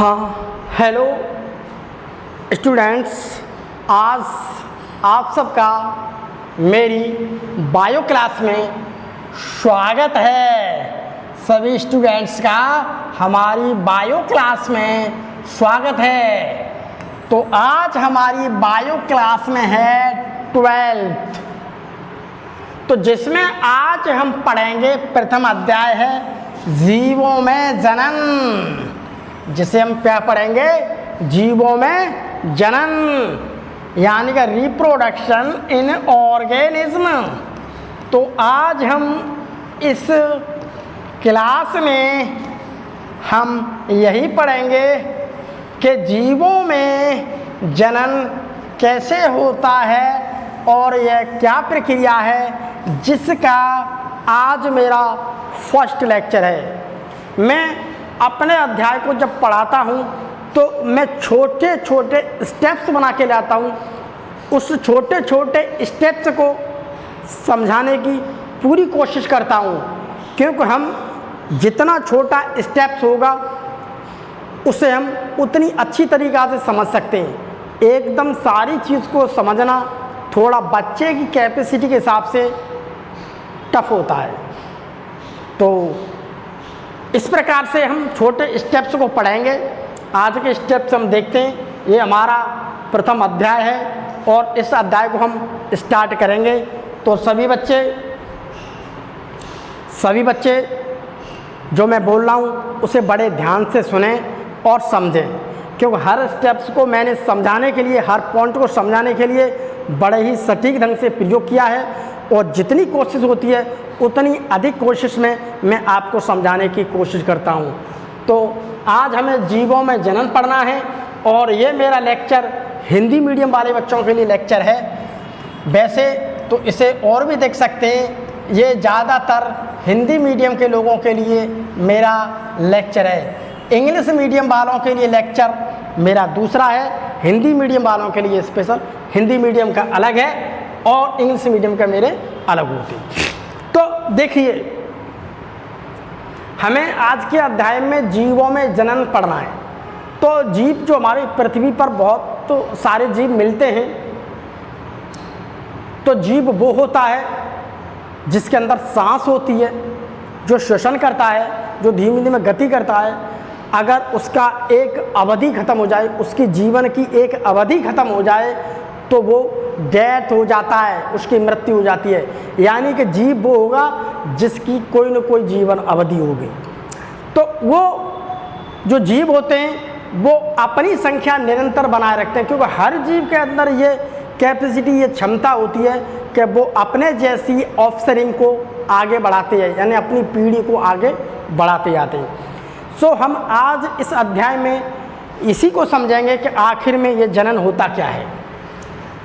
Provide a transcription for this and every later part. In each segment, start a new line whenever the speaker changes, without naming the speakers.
हाँ, hello students, आज आप सबका मेरी बायो क्लास में स्वागत है। सभी स्टूडेंट्स का हमारी बायो क्लास में स्वागत है। तो आज हमारी बायो क्लास में है 12th, तो जिसमें आज हम पढ़ेंगे प्रथम अध्याय है जीवों में जनन, जिसे हम क्या पढ़ेंगे, जीवों में जनन यानी कि रिप्रोडक्शन इन ऑर्गेनिज्म। तो आज हम इस क्लास में हम यही पढ़ेंगे कि जीवों में जनन कैसे होता है और यह क्या प्रक्रिया है, जिसका आज मेरा फर्स्ट लेक्चर है। मैं अपने अध्याय को जब पढ़ाता हूँ तो मैं छोटे छोटे स्टेप्स बना के लाता हूँ। उस छोटे छोटे स्टेप्स को समझाने की पूरी कोशिश करता हूँ, क्योंकि हम जितना छोटा स्टेप्स होगा उसे हम उतनी अच्छी तरीक़ा से समझ सकते हैं। एकदम सारी चीज़ को समझना थोड़ा बच्चे की कैपेसिटी के हिसाब से टफ होता है। तो इस प्रकार से हम छोटे स्टेप्स को पढ़ेंगे। आज के स्टेप्स हम देखते हैं। ये हमारा प्रथम अध्याय है और इस अध्याय को हम स्टार्ट करेंगे। तो सभी बच्चे जो मैं बोल रहा हूँ उसे बड़े ध्यान से सुनें और समझें, क्योंकि हर स्टेप्स को मैंने समझाने के लिए, हर पॉइंट को समझाने के लिए बड़े ही सटीक ढंग से प्रयोग किया है। और जितनी कोशिश होती है उतनी अधिक कोशिश में मैं आपको समझाने की कोशिश करता हूँ। तो आज हमें जीवों में जनन पढ़ना है और ये मेरा लेक्चर हिंदी मीडियम वाले बच्चों के लिए लेक्चर है। वैसे तो इसे और भी देख सकते हैं, ये ज़्यादातर हिंदी मीडियम के लोगों के लिए मेरा लेक्चर है। इंग्लिश मीडियम वालों के लिए लेक्चर मेरा दूसरा है, हिंदी मीडियम वालों के लिए स्पेशल। हिंदी मीडियम का अलग है और इंग्लिश मीडियम का मेरे अलग होते हैं। तो देखिए, हमें आज के अध्याय में जीवों में जनन पढ़ना है। तो जीव जो हमारी पृथ्वी पर बहुत तो सारे जीव मिलते हैं। तो जीव वो होता है जिसके अंदर सांस होती है, जो श्वसन करता है, जो धीमे धीमे गति करता है। अगर उसका एक अवधि खत्म हो जाए, उसकी जीवन की एक अवधि खत्म हो जाए, तो वो डेथ हो जाता है, उसकी मृत्यु हो जाती है। यानी कि जीव वो होगा जिसकी कोई न कोई जीवन अवधि होगी। तो वो जो जीव होते हैं वो अपनी संख्या निरंतर बनाए रखते हैं, क्योंकि हर जीव के अंदर ये कैपेसिटी, ये क्षमता होती है कि वो अपने जैसी ऑफस्प्रिंग को आगे बढ़ाते हैं, यानी अपनी पीढ़ी को आगे बढ़ाते जाते हैं। सो हम आज इस अध्याय में इसी को समझेंगे कि आखिर में ये जनन होता क्या है।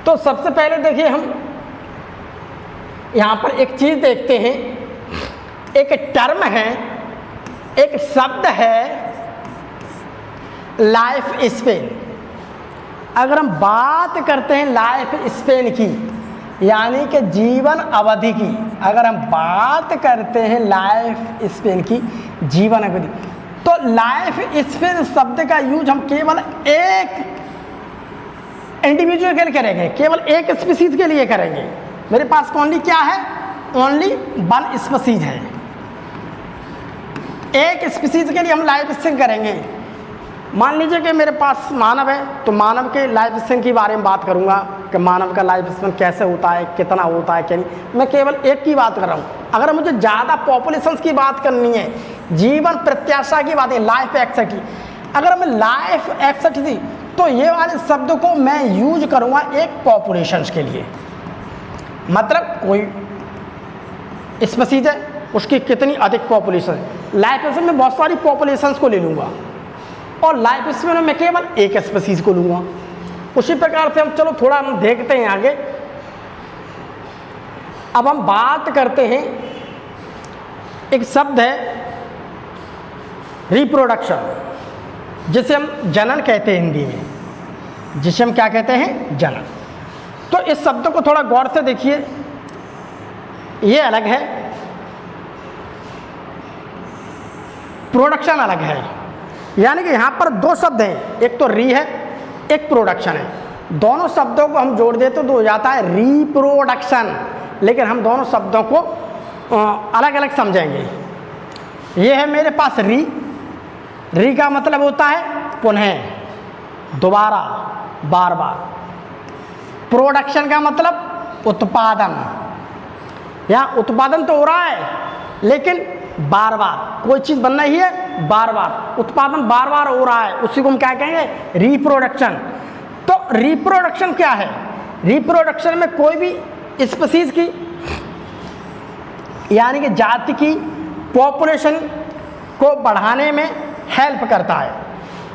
तो सबसे पहले देखिए, हम यहाँ पर एक चीज़ देखते हैं। एक टर्म है, एक शब्द है लाइफ स्पेन। अगर हम बात करते हैं लाइफ स्पेन की, यानी कि जीवन अवधि की, अगर हम बात करते हैं लाइफ स्पेन की, जीवन अवधि, तो लाइफ स्पेन शब्द का यूज हम केवल एक इंडिविजुअल के लिए करेंगे, केवल एक स्पीसीज के लिए करेंगे। मेरे पास ओनली क्या है, ओनली वन स्पीसीज है। एक स्पीसीज के लिए हम लाइफ स्पेन करेंगे। मान लीजिए कि मेरे पास मानव है, तो मानव के लाइफ स्पेन के बारे में बात करूंगा कि मानव का लाइफ स्पेन कैसे होता है, कितना होता है, क्या नहीं। मैं केवल एक की बात कर रहा हूँ। अगर मुझे ज़्यादा पॉपुलेशंस की बात करनी है, जीवन प्रत्याशा की बात है, लाइफ एक्सपेक्टेंसी, अगर मैं लाइफ एक्सपेक्टेंसी, तो ये वाले शब्द को मैं यूज करूँगा एक पॉपुलेशंस के लिए। मतलब कोई स्पीसीज है, उसकी कितनी अधिक पॉपुलेशन है। लाइफ स्पेन में बहुत सारी पॉपुलेशंस को ले लूँगा और लाइफ स्पेन में मैं केवल एक स्पीसीज को लूँगा। उसी प्रकार से हम चलो थोड़ा हम देखते हैं आगे। अब हम बात करते हैं, एक शब्द है रिप्रोडक्शन, जिसे हम जनन कहते हैं हिंदी में, जिसे हम क्या कहते हैं, जनन। तो इस शब्द को थोड़ा गौर से देखिए, ये अलग है, प्रोडक्शन अलग है। यानी कि यहाँ पर दो शब्द हैं, एक तो री है, एक प्रोडक्शन है। दोनों शब्दों को हम जोड़ देते तो हो जाता है रिप्रोडक्शन, लेकिन हम दोनों शब्दों को अलग अलग समझेंगे। ये है मेरे पास री, री का मतलब होता है पुनः, दोबारा, बार बार। प्रोडक्शन का मतलब उत्पादन, यहाँ उत्पादन तो हो रहा है लेकिन बार बार, कोई चीज़ बन रही है बार बार, उत्पादन बार बार हो रहा है, उसी को हम क्या कहेंगे, रिप्रोडक्शन। तो रिप्रोडक्शन क्या है? रिप्रोडक्शन में कोई भी स्पीशीज की यानी कि जाति की पॉपुलेशन को बढ़ाने में हेल्प करता है।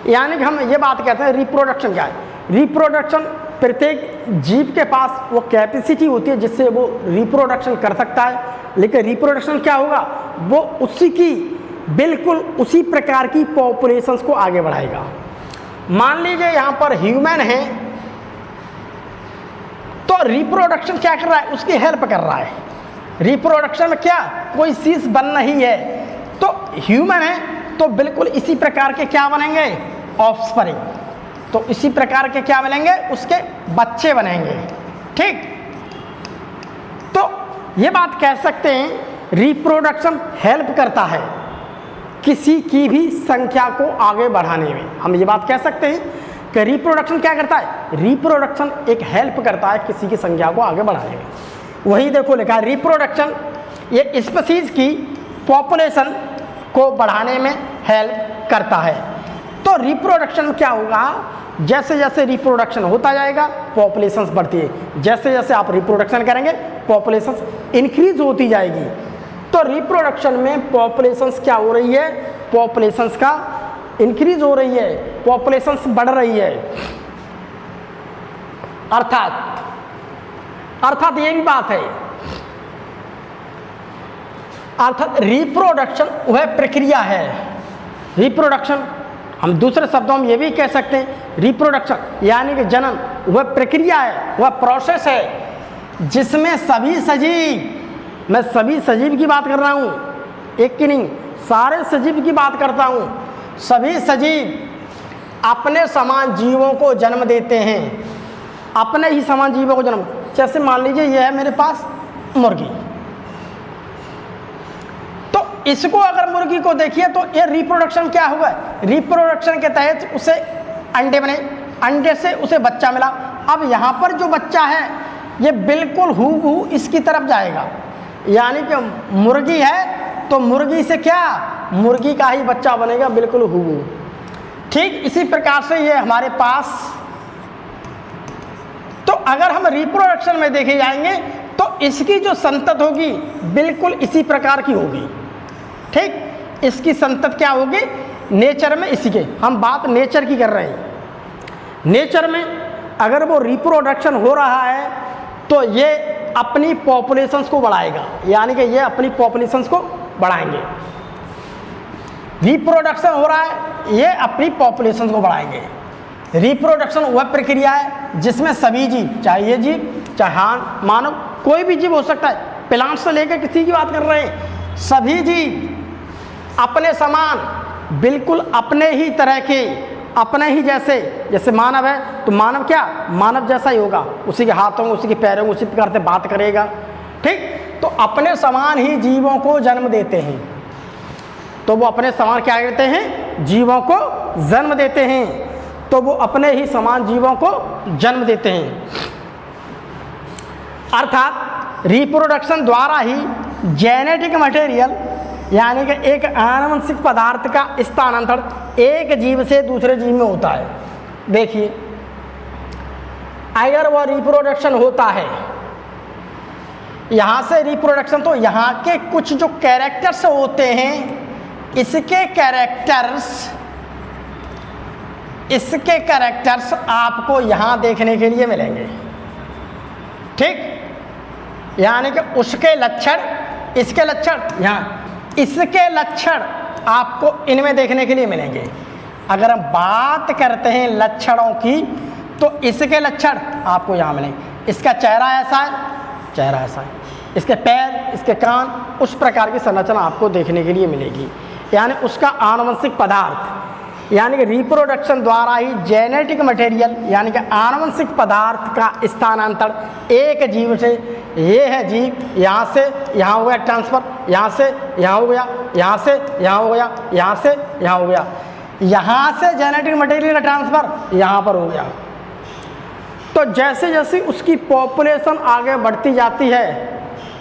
यानी कि हम ये बात कहते हैं रिप्रोडक्शन क्या है? रिप्रोडक्शन, प्रत्येक जीव के पास वो कैपेसिटी होती है जिससे वो रिप्रोडक्शन कर सकता है, लेकिन रिप्रोडक्शन क्या होगा, वो उसी की बिल्कुल उसी प्रकार की पॉपुलेशंस को आगे बढ़ाएगा। मान लीजिए यहाँ पर ह्यूमन है तो रिप्रोडक्शन क्या कर रहा है, उसकी हेल्प कर रहा है। रिप्रोडक्शन में क्या, कोई चीज बन रही है तो ह्यूमन है तो बिल्कुल इसी प्रकार के क्या बनेंगे, ऑफस्प्रिंग, तो इसी प्रकार के क्या बनेंगे, उसके बच्चे बनेंगे। ठीक, तो ये बात कह सकते हैं रिप्रोडक्शन हेल्प करता है किसी की भी संख्या को आगे बढ़ाने में। हम ये बात कह सकते हैं कि रिप्रोडक्शन क्या करता है, रिप्रोडक्शन एक हेल्प करता है किसी की संख्या को आगे बढ़ाने में। वही देखो लिखा है रिप्रोडक्शन ये स्पीशीज की पॉपुलेशन को बढ़ाने में हेल्प करता है। तो रिप्रोडक्शन क्या होगा, जैसे जैसे रिप्रोडक्शन होता जाएगा पॉपुलेशंस बढ़ती है, जैसे जैसे आप रिप्रोडक्शन करेंगे पॉपुलेशंस इंक्रीज होती जाएगी। तो रिप्रोडक्शन में पॉपुलेशंस क्या हो रही है, पॉपुलेशंस का इंक्रीज हो रही है, पॉपुलेशंस बढ़ रही है। अर्थात ये भी बात है, अर्थात रिप्रोडक्शन वह प्रक्रिया है। रिप्रोडक्शन हम दूसरे शब्दों में ये भी कह सकते हैं, रिप्रोडक्शन यानी कि जन्म वह प्रक्रिया है, वह प्रोसेस है जिसमें सभी सजीव, मैं सभी सजीव की बात कर रहा हूँ, एक की नहीं, सारे सजीव की बात करता हूँ, सभी सजीव अपने समान जीवों को जन्म देते हैं, अपने ही समान जीवों को जन्म। जैसे मान लीजिए यह है मेरे पास मुर्गी, तो इसको अगर मुर्गी को देखिए तो ये रिप्रोडक्शन क्या हुआ है, रिप्रोडक्शन के तहत उसे अंडे बने, अंडे से उसे बच्चा मिला। अब यहाँ पर जो बच्चा है ये बिल्कुल हूबहू इसकी तरफ जाएगा, यानी कि मुर्गी है तो मुर्गी से क्या, मुर्गी का ही बच्चा बनेगा बिल्कुल हूबहू। ठीक इसी प्रकार से ये हमारे पास, तो अगर हम रिप्रोडक्शन में देखे जाएंगे तो इसकी जो संतत होगी बिल्कुल इसी प्रकार की होगी। ठीक, इसकी संतत क्या होगी, नेचर में इसी के, हम बात नेचर की कर रहे हैं। नेचर में अगर वो रिप्रोडक्शन हो रहा है तो ये अपनी पॉपुलेशंस को बढ़ाएगा, यानी कि ये अपनी पॉपुलेशंस को बढ़ाएंगे। रिप्रोडक्शन हो रहा है, ये अपनी पॉपुलेशंस को बढ़ाएंगे। रिप्रोडक्शन वह प्रक्रिया है जिसमें सभी जीव, चाहे ये जीव चाहे मानव, कोई भी जीव हो सकता है, प्लांट से लेकर किसी की बात कर रहे हैं, सभी जीव अपने समान बिल्कुल अपने ही तरह के, अपने ही जैसे मानव है तो मानव क्या, मानव जैसा ही होगा, उसी के हाथों उसी के पैरों उसी प्रकार से बात करेगा। ठीक, तो अपने समान ही जीवों को जन्म देते हैं, तो वो अपने समान क्या करते हैं, जीवों को जन्म देते हैं, तो वो अपने ही समान जीवों को जन्म देते हैं। अर्थात रिप्रोडक्शन द्वारा ही जेनेटिक मटेरियल यानी कि एक आनुवंशिक पदार्थ का स्थानांतरण एक जीव से दूसरे जीव में होता है। देखिए अगर वह रिप्रोडक्शन होता है, यहाँ से रिप्रोडक्शन, तो यहाँ के कुछ जो कैरेक्टर्स होते हैं, इसके कैरेक्टर्स आपको यहाँ देखने के लिए मिलेंगे। ठीक, यानी कि उसके लक्षण, इसके लक्षण यहाँ, इसके लक्षण आपको इनमें देखने के लिए मिलेंगे। अगर हम बात करते हैं लक्षणों की तो इसके लक्षण आपको यहाँ मिलेंगे। इसका चेहरा ऐसा है, चेहरा ऐसा है, इसके पैर, इसके कान, उस प्रकार की संरचना आपको देखने के लिए मिलेगी। यानी उसका आनुवंशिक पदार्थ, यानी कि रिप्रोडक्शन द्वारा ही जेनेटिक मटेरियल यानी कि आनुवंशिक पदार्थ का स्थानांतरण एक जीव से, ये है जीव, यहाँ से यहाँ हो गया ट्रांसफ़र, यहाँ से यहाँ हो गया, यहाँ से यहाँ हो गया, यहाँ से यहाँ हो गया, यहाँ से जेनेटिक मटेरियल का ट्रांसफ़र यहाँ पर हो गया। तो जैसे जैसे उसकी पॉपुलेशन आगे बढ़ती जाती है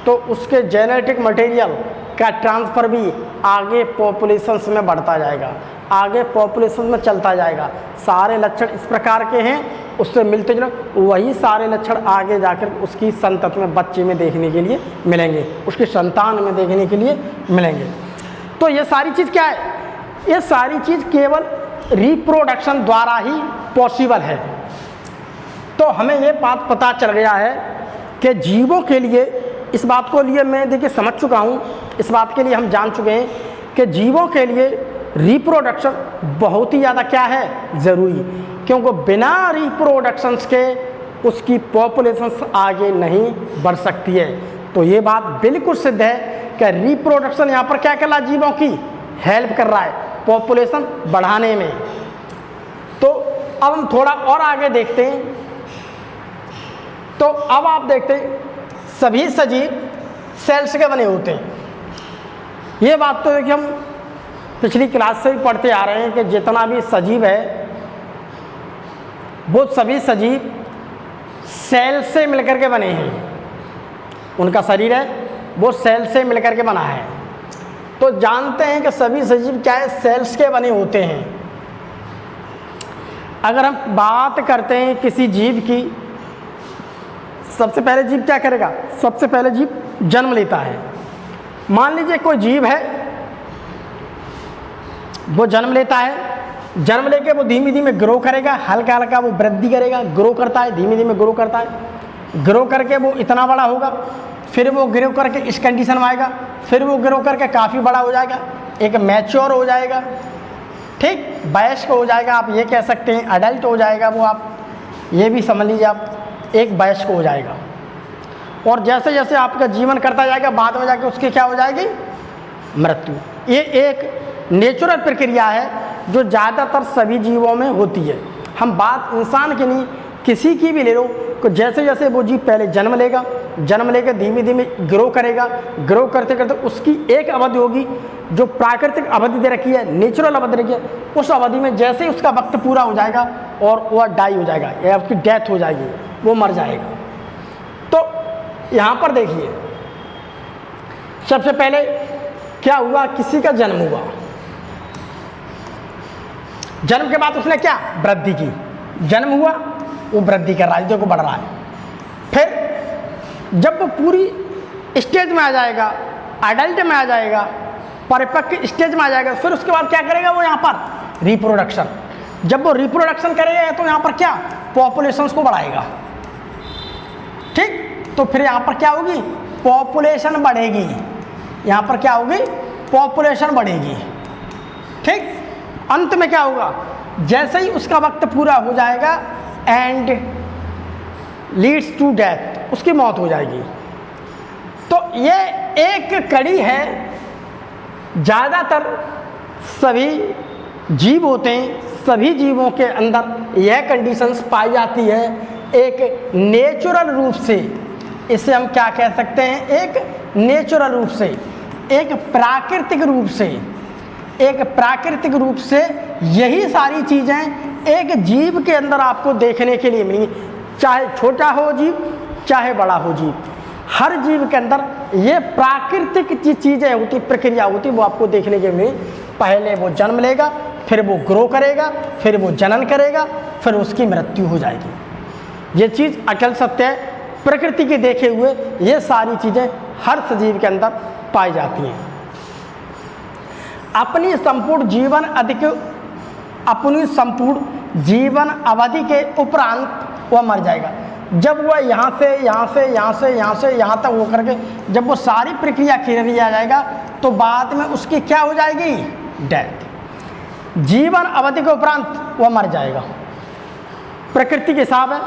तो उसके जेनेटिक मटेरियल का ट्रांसफ़र भी आगे पॉपुलेशंस में बढ़ता जाएगा, आगे पॉपुलेशन में चलता जाएगा। सारे लक्षण इस प्रकार के हैं, उससे मिलते जुलते वही सारे लक्षण आगे जाकर उसकी संतति में, बच्चे में देखने के लिए मिलेंगे, उसकी संतान में देखने के लिए मिलेंगे। तो ये सारी चीज़ क्या है? ये सारी चीज़ केवल रिप्रोडक्शन द्वारा ही पॉसिबल है। तो हमें ये बात पता चल गया है कि जीवों के लिए, इस बात को लिए मैं देखिए समझ चुका हूँ, इस बात के लिए हम जान चुके हैं कि जीवों के लिए रिप्रोडक्शन बहुत ही ज़्यादा क्या है, ज़रूरी, क्योंकि बिना रिप्रोडक्शंस के उसकी पॉपुलेशंस आगे नहीं बढ़ सकती है। तो ये बात बिल्कुल सिद्ध है कि रिप्रोडक्शन यहाँ पर क्या कर रहा है, जीवों की हेल्प कर रहा है पॉपुलेशन बढ़ाने में। तो अब हम थोड़ा और आगे देखते हैं। तो अब आप देखते हैं सभी सजीव सेल्स के बने होते हैं। ये बात तो है कि हम पिछली क्लास से भी पढ़ते आ रहे हैं कि जितना भी सजीव है वो सभी सजीव सेल से मिलकर के बने हैं। उनका शरीर है वो सेल से मिलकर के बना है। तो जानते हैं कि सभी सजीव क्या है, सेल्स के बने होते हैं। अगर हम बात करते हैं किसी जीव की, सबसे पहले जीव क्या करेगा, सबसे पहले जीव जन्म लेता है। मान लीजिए कोई जीव है, वो जन्म लेता है, जन्म लेके वो धीमे धीमे ग्रो करेगा, हल्का हल्का वो वृद्धि करेगा, ग्रो करता है, धीमे धीमे ग्रो करता है, ग्रो करके वो इतना बड़ा होगा, फिर वो ग्रो करके इस कंडीशन में आएगा, फिर वो ग्रो करके काफ़ी बड़ा हो जाएगा, एक मैच्योर हो जाएगा, ठीक, वयस्क हो जाएगा, आप ये कह सकते हैं अडल्ट हो जाएगा वो, आप ये भी समझ लीजिए आप एक वयस्क हो जाएगा। और जैसे जैसे आपका जीवन करता जाएगा बाद में जाके उसकी क्या हो जाएगी, मृत्यु। ये एक नेचुरल प्रक्रिया है जो ज़्यादातर सभी जीवों में होती है। हम बात इंसान की नहीं, किसी की भी ले लो, तो जैसे जैसे वो जीव पहले जन्म लेगा, जन्म लेकर धीमे धीमे ग्रो करेगा, ग्रो करते करते उसकी एक अवधि होगी जो प्राकृतिक अवधि दे रखी है, नेचुरल अवधि रखी है। उस अवधि में जैसे ही उसका वक्त पूरा हो जाएगा और वह डाई हो जाएगा या उसकी डेथ हो जाएगी, वो मर जाएगा। तो यहाँ पर देखिए सबसे पहले क्या हुआ, किसी का जन्म हुआ, जन्म के बाद उसने क्या वृद्धि की, जन्म हुआ वो वृद्धि कर रहा है, देखो बढ़ रहा है। फिर जब वो पूरी स्टेज में आ जाएगा, अडल्ट में आ जाएगा, परिपक्व स्टेज में आ जाएगा, फिर उसके बाद क्या करेगा वो यहाँ पर रिप्रोडक्शन। जब वो रिप्रोडक्शन करेगा तो यहाँ पर क्या पॉपुलेशंस को बढ़ाएगा, ठीक। तो फिर यहाँ पर क्या होगी, पॉपुलेशन बढ़ेगी, यहाँ पर क्या होगी, पॉपुलेशन बढ़ेगी, ठीक। अंत में क्या होगा, जैसे ही उसका वक्त पूरा हो जाएगा एंड लीड्स टू डेथ, उसकी मौत हो जाएगी। तो ये एक कड़ी है, ज़्यादातर सभी जीव होते हैं, सभी जीवों के अंदर यह कंडीशंस पाई जाती है एक नेचुरल रूप से। इसे हम क्या कह सकते हैं, एक नेचुरल रूप से, एक प्राकृतिक रूप से, एक प्राकृतिक रूप से यही सारी चीज़ें एक जीव के अंदर आपको देखने के लिए मिलेंगी, चाहे छोटा हो जीव चाहे बड़ा हो जीव। हर जीव के अंदर ये प्राकृतिक चीज़ें होती, प्रक्रिया होती, वो आपको देखने के लिए। पहले वो जन्म लेगा, फिर वो ग्रो करेगा, फिर वो जनन करेगा, फिर उसकी मृत्यु हो जाएगी। ये चीज़ अचल सत्य है, प्रकृति के देखे हुए ये सारी चीज़ें हर सजीव के अंदर पाई जाती हैं। अपनी संपूर्ण जीवन अवधि के उपरांत वह मर जाएगा। जब वह यहाँ से यहाँ तक वो करके जब वो सारी प्रक्रिया क्लियर आ जाएगा तो बाद में उसकी क्या हो जाएगी, डेथ। जीवन अवधि के उपरांत वह मर जाएगा। प्रकृति के हिसाब है,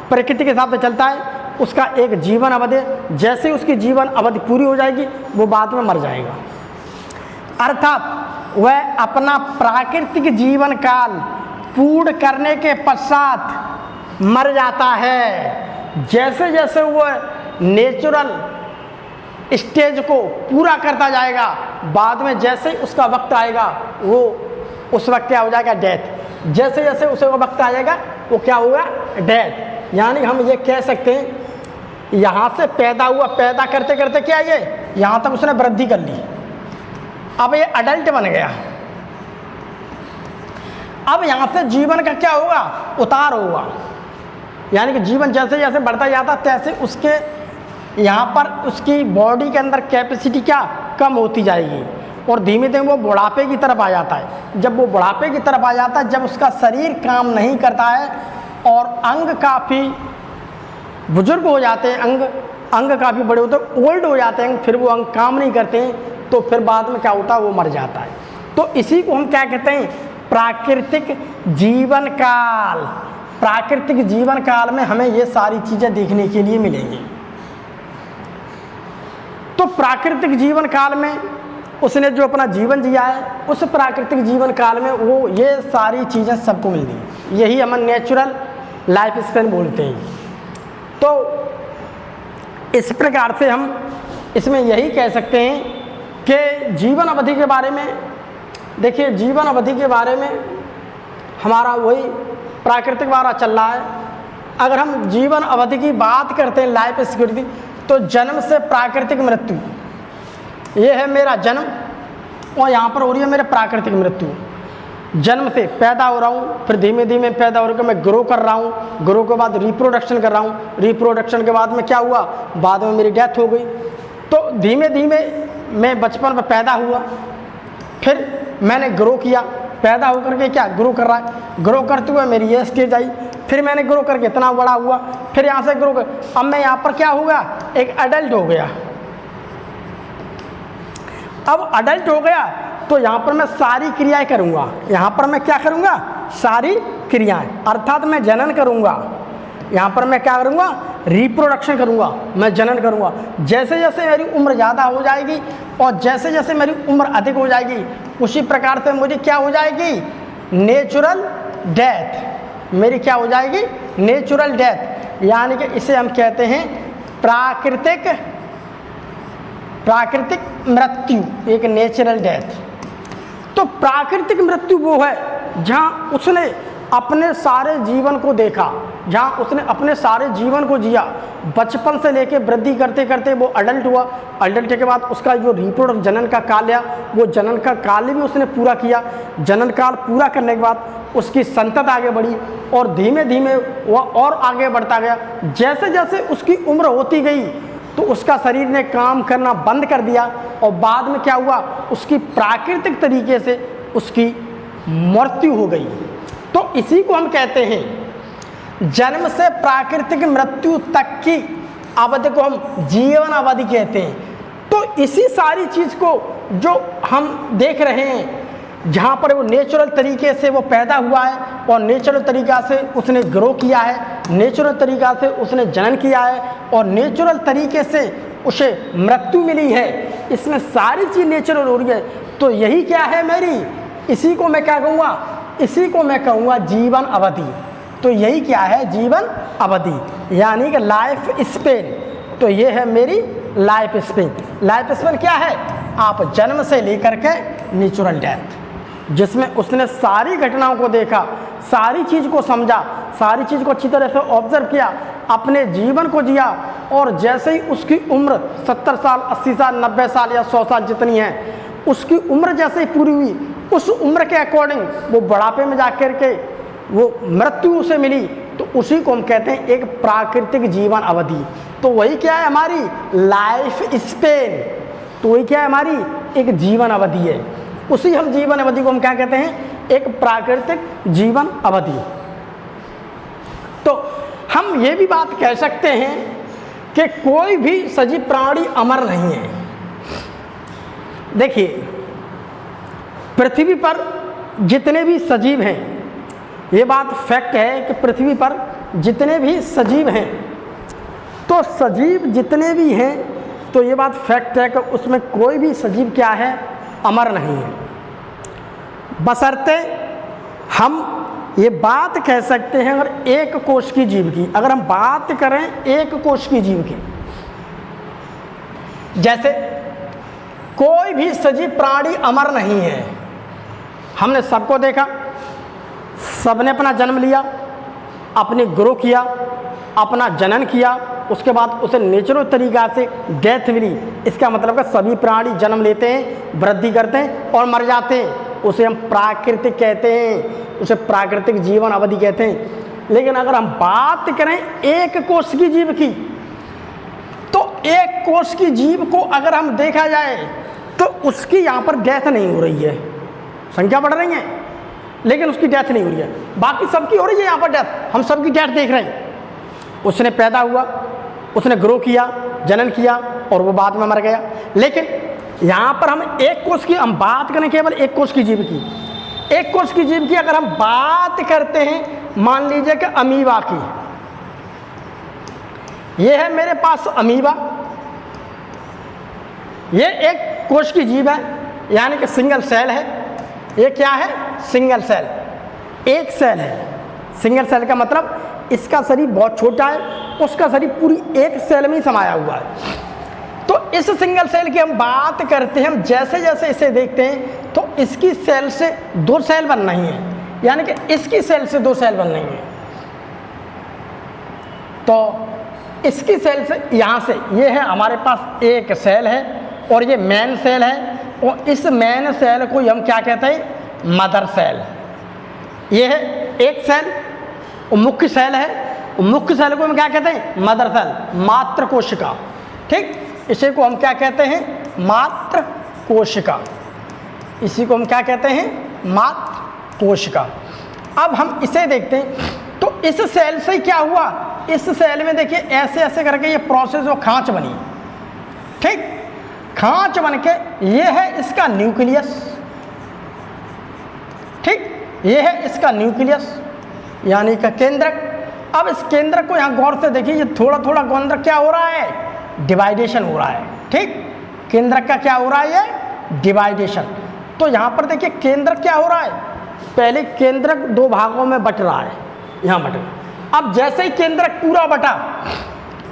प्रकृति के हिसाब से चलता है, उसका एक जीवन अवधि, जैसे उसकी जीवन अवधि पूरी हो जाएगी वो बाद में मर जाएगा। अर्थात वह अपना प्राकृतिक जीवन काल पूर्ण करने के पश्चात मर जाता है। जैसे जैसे वह नेचुरल स्टेज को पूरा करता जाएगा, बाद में जैसे उसका वक्त आएगा वो उस वक्त क्या हो जाएगा, डेथ। जैसे जैसे उसे वो वक्त आएगा वो क्या होगा, डेथ। यानी हम ये कह सकते हैं यहाँ से पैदा हुआ, पैदा करते करते क्या ये यहाँ तक उसने वृद्धि कर ली, अब ये अडल्ट बन गया। अब यहाँ से जीवन का क्या होगा, उतार होगा। यानी कि जीवन जैसे जैसे बढ़ता जाता तैसे उसके यहाँ पर उसकी बॉडी के अंदर कैपेसिटी क्या कम होती जाएगी और धीमे धीमे वो बुढ़ापे की तरफ आ जाता है। जब वो बुढ़ापे की तरफ आ जाता है, जब उसका शरीर काम नहीं करता है और अंग काफ़ी बुजुर्ग हो जाते हैं, अंग काफ़ी बड़े होते हैं, ओल्ड हो जाते हैं, फिर वो अंग काम नहीं करते हैं, तो फिर बाद में क्या होता है, वो मर जाता है। तो इसी को हम क्या कहते हैं, प्राकृतिक जीवन काल। प्राकृतिक जीवन काल में हमें ये सारी चीज़ें देखने के लिए मिलेंगी। तो प्राकृतिक जीवन काल में उसने जो अपना जीवन जिया है, उस प्राकृतिक जीवन काल में वो ये सारी चीज़ें सबको मिलती हैं। यही हम नेचुरल लाइफ स्पैन बोलते हैं। तो इस प्रकार से हम इसमें यही कह सकते हैं कि जीवन अवधि के बारे में देखिए, जीवन अवधि के बारे में हमारा वही प्राकृतिक वाला चल रहा है। अगर हम जीवन अवधि की बात करते हैं, लाइफ सिक्योरिटी, तो जन्म से प्राकृतिक मृत्यु, ये है मेरा जन्म और यहाँ पर हो रही है मेरे प्राकृतिक मृत्यु। जन्म से पैदा हो रहा हूँ, फिर धीमे धीमे पैदा होकर मैं ग्रो कर रहा हूँ, ग्रो के बाद रिप्रोडक्शन कर रहा हूँ, रिप्रोडक्शन के बाद में क्या हुआ, बाद में मेरी डेथ हो गई। तो धीमे धीमे मैं बचपन में पैदा हुआ, फिर मैंने ग्रो किया, पैदा होकर के क्या ग्रो कर रहा है, ग्रो करते हुए मेरी ये स्टेज आई, फिर मैंने ग्रो करके इतना बड़ा हुआ, फिर यहाँ से ग्रो कर, अब मैं यहाँ पर क्या होगा, एक अडल्ट हो गया। अब अडल्ट हो गया तो यहाँ पर मैं सारी क्रियाएं करूँगा। यहाँ पर मैं क्या करूँगा, सारी क्रियाएं, अर्थात मैं जनन करूँगा। यहाँ पर मैं क्या करूँगा, रिप्रोडक्शन करूँगा, मैं जनन करूँगा। जैसे जैसे मेरी उम्र ज़्यादा हो जाएगी और जैसे जैसे मेरी उम्र अधिक हो जाएगी, उसी प्रकार से मुझे क्या हो जाएगी, नेचुरल डेथ। मेरी क्या हो जाएगी, नेचुरल डेथ। यानी कि इसे हम कहते हैं प्राकृतिक मृत्यु, एक नेचुरल डेथ। तो प्राकृतिक मृत्यु वो है जहाँ उसने अपने सारे जीवन को देखा, जहाँ उसने अपने सारे जीवन को जिया, बचपन से लेके वृद्धि करते करते वो अडल्ट हुआ। अडल्ट के बाद उसका जो रिप्रोडक्ट जनन का काल है, वो जनन का काल भी उसने पूरा किया। जनन काल पूरा करने के बाद उसकी संतति आगे बढ़ी और धीमे धीमे वह और आगे बढ़ता गया। जैसे जैसे उसकी उम्र होती गई तो उसका शरीर ने काम करना बंद कर दिया और बाद में क्या हुआ, उसकी प्राकृतिक तरीके से उसकी मृत्यु हो गई। तो इसी को हम कहते हैं, जन्म से प्राकृतिक मृत्यु तक की अवधि को हम जीवन अवधि कहते हैं। तो इसी सारी चीज़ को जो हम देख रहे हैं, जहाँ पर वो नेचुरल तरीके से वो पैदा हुआ है और नेचुरल तरीक़ा से उसने ग्रो किया है, नेचुरल तरीक़ा से उसने जनन किया है और नेचुरल तरीके से उसे मृत्यु मिली है, इसमें सारी चीज़ नेचुरल हो रही है। तो यही क्या है मेरी, इसी को मैं क्या कहूँगा, इसी को मैं कहूँगा जीवन अवधि। तो यही क्या है, जीवन अवधि, यानी कि लाइफ स्पेन। तो ये है मेरी लाइफ स्पेन। लाइफ स्पेन क्या है, आप जन्म से लेकर के नेचुरल डेथ, जिसमें उसने सारी घटनाओं को देखा, सारी चीज़ को समझा, सारी चीज़ को अच्छी तरह से ऑब्जर्व किया, अपने जीवन को जिया और जैसे ही उसकी उम्र 70 साल, 80 साल, 90 साल या 100 साल जितनी है, उसकी उम्र जैसे ही पूरी हुई, उस उम्र के अकॉर्डिंग वो बुढ़ापे में जाकर के वो मृत्यु उसे मिली। तो उसी को हम कहते हैं एक प्राकृतिक जीवन अवधि। तो वही क्या है, हमारी लाइफ स्पेन। तो वही क्या है, हमारी एक जीवन अवधि है। उसी हम जीवन अवधि को हम क्या कहते हैं, एक प्राकृतिक जीवन अवधि। तो हम ये भी बात कह सकते हैं कि कोई भी सजीव प्राणी अमर नहीं है। देखिए, पृथ्वी पर जितने भी सजीव हैं, ये बात फैक्ट है कि पृथ्वी पर जितने भी सजीव हैं, तो सजीव जितने भी हैं, तो ये बात फैक्ट है कि उसमें कोई भी सजीव क्या है, अमर नहीं है। बशर्ते हम ये बात कह सकते हैं अगर एक कोश की जीव की, अगर हम बात करें एक कोश की जीव की, जैसे कोई भी सजीव प्राणी अमर नहीं है। हमने सबको देखा, सबने अपना जन्म लिया, अपनी ग्रो किया, अपना जनन किया, उसके बाद उसे नेचुरल तरीक़ा से डेथ मिली। इसका मतलब है सभी प्राणी जन्म लेते हैं, वृद्धि करते हैं और मर जाते हैं। उसे हम प्राकृतिक कहते हैं, उसे प्राकृतिक जीवन अवधि कहते हैं। लेकिन अगर हम बात करें एक कोश की जीव की, तो एक कोश की जीव को अगर हम देखा जाए तो उसकी यहाँ पर डेथ नहीं हो रही है, संख्या बढ़ रही है लेकिन उसकी डेथ नहीं हो रही है। बाकी सबकी हो रही है यहाँ पर डेथ, हम सबकी डेथ देख रहे हैं। उसने पैदा हुआ, उसने ग्रो किया, जनन किया और वो बाद में मर गया। लेकिन यहाँ पर हम एक कोश की हम बात करें, केवल एक कोश की जीव की। एक कोश की जीव की अगर हम बात करते हैं, मान लीजिए कि अमीबा की, ये है मेरे पास अमीबा, ये एक कोश की जीव है, यानी कि सिंगल सेल है। ये क्या है? सिंगल सेल, एक सेल है। सिंगल सेल का मतलब इसका शरीर बहुत छोटा है, उसका शरीर पूरी एक सेल में ही समाया हुआ है। तो इस सिंगल सेल की हम बात करते हैं, हम जैसे जैसे इसे देखते हैं तो इसकी सेल से दो सेल बन रही हैं, यानी कि इसकी सेल से दो सेल बन रही हैं। तो इसकी सेल से यहाँ से ये है हमारे पास एक सेल है और ये मेन सेल है, और इस मेन सेल को हम क्या कहते हैं? Mother cell. ये है एक सेल, मुख्य सेल है, मुख्य सेल को हम क्या कहते हैं? मदर सेल, मात्र कोशिका। ठीक, इसी को हम क्या कहते हैं? मात्र कोशिका। इसी को हम क्या कहते हैं? मात्र कोशिका। अब हम इसे देखते हैं, तो इस सेल से क्या हुआ? इस सेल में देखिए ऐसे ऐसे करके ये प्रोसेस वो खांच बनी। ठीक, खांच बन के ये है इसका न्यूक्लियस। ठीक, ये है इसका न्यूक्लियस यानी कि केंद्रक। अब इस केंद्रक को यहाँ गौर से देखिए, ये थोड़ा थोड़ा केंद्रक क्या हो रहा है? डिवाइडेशन हो रहा है। ठीक, केंद्रक का क्या हो रहा है? ये डिवाइडेशन। तो यहाँ पर देखिए केंद्रक क्या हो रहा है? पहले केंद्रक दो भागों में बट रहा है, यहाँ बट गया। अब जैसे ही केंद्रक पूरा बटा,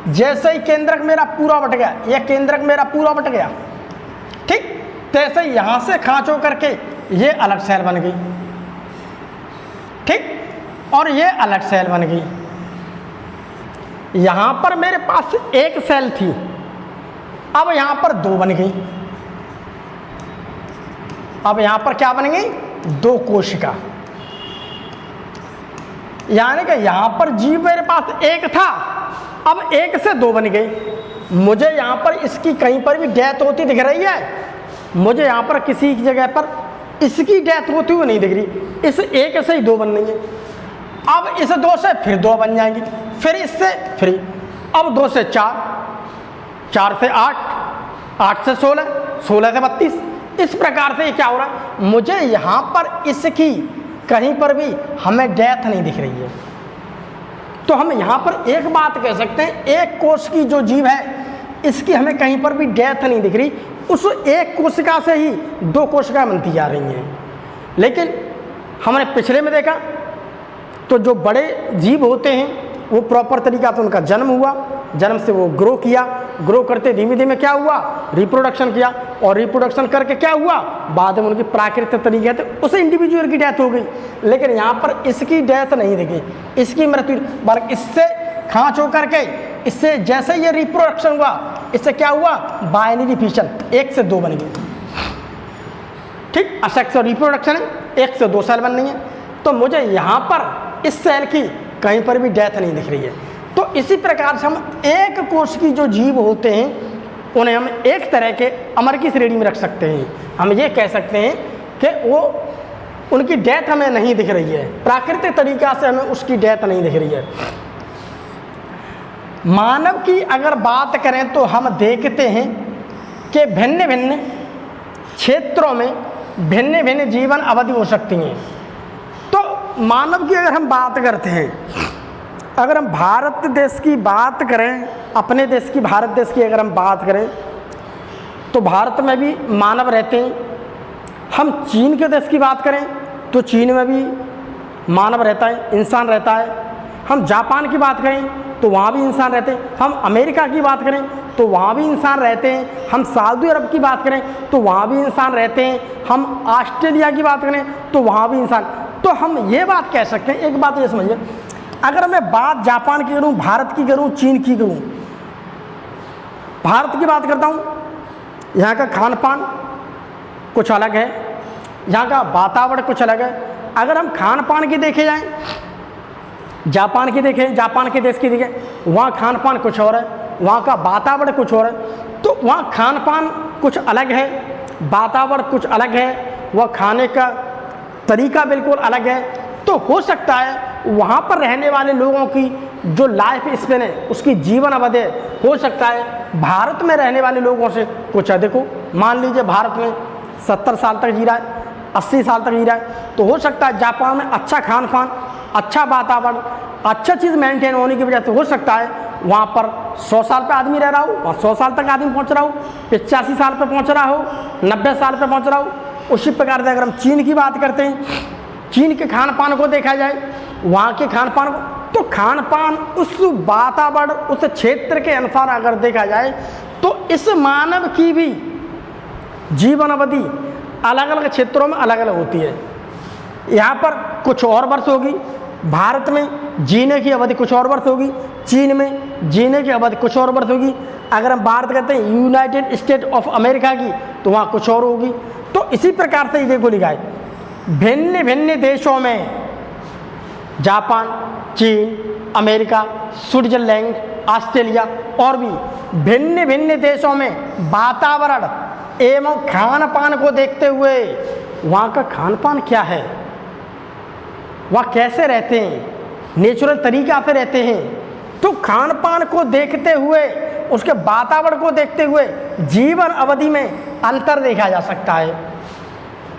जैसे ही केंद्रक मेरा पूरा बट गया, यह केंद्रक मेरा पूरा बट गया, ठीक, तैसे ही यहाँ से खांच हो करके ये अलग सेल बन गई। ठीक, और ये अलग सेल बन गई। यहाँ पर मेरे पास एक सेल थी, अब यहाँ पर दो बन गई। अब यहाँ पर क्या बन गई? दो कोशिका। यानी कि यहाँ पर जीव मेरे पास एक था, अब एक से दो बन गई। मुझे यहाँ पर इसकी कहीं पर भी डेथ होती दिख रही है? मुझे यहाँ पर किसी जगह पर इसकी डेथ होती हुई नहीं दिख रही। इस एक से ही दो बन रही है। अब इस दो से फिर दो बन जाएंगी, फिर इससे फिर, अब दो से चार, चार से आठ, आठ से 16, 16 से 32। इस प्रकार से ये क्या हो रहा है? मुझे यहाँ पर इसकी कहीं पर भी हमें डेथ नहीं दिख रही है। तो हम यहाँ पर एक बात कह सकते हैं, एक कोश की जो जीव है इसकी हमें कहीं पर भी डेथ नहीं दिख रही। उस एक कोशिका से ही दो कोशिकाएं बनती जा रही हैं। लेकिन हमने पिछले में देखा तो जो बड़े जीव होते हैं वो प्रॉपर तरीका से उनका जन्म हुआ, जन्म से वो ग्रो किया, ग्रो करते धीमे धीमे क्या हुआ? रिप्रोडक्शन किया, और रिप्रोडक्शन करके क्या हुआ? बाद में उनकी प्राकृतिक तरीके से उस इंडिविजुअल की डेथ हो गई। लेकिन यहाँ पर इसकी डेथ नहीं दिखी, इसकी मृत्यु, बल्कि इससे खांच होकर के इससे जैसे ये रिप्रोडक्शन हुआ, इससे क्या हुआ? बाइनरी फिशन, एक से दो बन गई। ठीक, असेक्सुअल रिप्रोडक्शन है, एक से दो सेल बन रही है। तो मुझे यहाँ पर इस सेल की कहीं पर भी डेथ नहीं दिख रही है। तो इसी प्रकार से हम एक कोश की जो जीव होते हैं उन्हें हम एक तरह के अमर की श्रेणी में रख सकते हैं। हम ये कह सकते हैं कि वो उनकी डेथ हमें नहीं दिख रही है, प्राकृतिक तरीक़ा से हमें उसकी डेथ नहीं दिख रही है। मानव की अगर बात करें तो हम देखते हैं कि भिन्न भिन्न क्षेत्रों में भिन्न भिन्न जीवन अवधि हो सकती हैं। तो मानव की अगर हम बात करते हैं, अगर हम भारत देश की बात करें, अपने देश की, भारत देश की अगर हम बात करें तो भारत में भी मानव रहते हैं। हम चीन के देश की बात करें तो चीन में भी मानव रहता है, इंसान रहता है। हम जापान की बात करें तो वहाँ भी इंसान रहते हैं। हम अमेरिका की बात करें तो वहाँ भी इंसान रहते हैं। हम सऊदी अरब की बात करें तो वहाँ भी इंसान रहते हैं। हम ऑस्ट्रेलिया की बात करें तो वहाँ भी इंसान। तो हम ये बात कह सकते हैं, एक बात ये समझिए, अगर मैं बात जापान की करूँ, भारत की करूँ, चीन की करूँ, भारत की बात करता हूँ, यहाँ का खान पान कुछ अलग है, यहाँ का वातावरण कुछ अलग है। अगर हम खान पान की देखे जाएँ, जापान की देखें, जापान के देश की देखें, वहाँ खान पान कुछ और है, वहाँ का वातावरण कुछ और है। तो वहाँ खान पान कुछ अलग है, वातावरण कुछ अलग है, वह खाने का तरीका बिल्कुल अलग है। तो हो सकता है वहाँ पर रहने वाले लोगों की जो लाइफ स्पेन है, उसकी जीवन अवधि हो सकता है भारत में रहने वाले लोगों से कुछ अधिक हो। मान लीजिए भारत में 70 साल तक जी रहा है, 80 साल तक जी रहा है, तो हो सकता है जापान में अच्छा खान पान, अच्छा वातावरण, अच्छा चीज़ मेंटेन होने की वजह से हो सकता है वहाँ पर 100 साल पे आदमी रह रहा हो, वहाँ 100 साल तक आदमी पहुँच रहा हो, 85 साल पे पहुँच रहा हो, 90 साल पे पहुँच रहा हो। उसी प्रकार से अगर हम चीन की बात करते हैं, चीन के खान पान को देखा जाए, वहाँ के खान पान को, तो खान पान उस वातावरण, उस क्षेत्र के अनुसार अगर देखा जाए तो इस मानव की भी जीवन अवधि अलग अलग क्षेत्रों में अलग अलग होती है। यहाँ पर कुछ और वर्ष होगी, भारत में जीने की अवधि कुछ और वर्ष होगी, चीन में जीने की अवधि कुछ और वर्ष होगी। अगर हम बात करते हैं यूनाइटेड स्टेट ऑफ अमेरिका की तो वहाँ कुछ और होगी। तो इसी प्रकार से देखो लिखा है, भिन्न भिन्न देशों में, जापान, चीन, अमेरिका, स्विट्जरलैंड, ऑस्ट्रेलिया और भी भिन्न भिन्न देशों में वातावरण एवं खान पान को देखते हुए वहाँ का खान पान क्या है, वह कैसे रहते हैं, नेचुरल तरीक़ा से रहते हैं। तो खान पान को देखते हुए, उसके वातावरण को देखते हुए जीवन अवधि में अंतर देखा जा सकता है।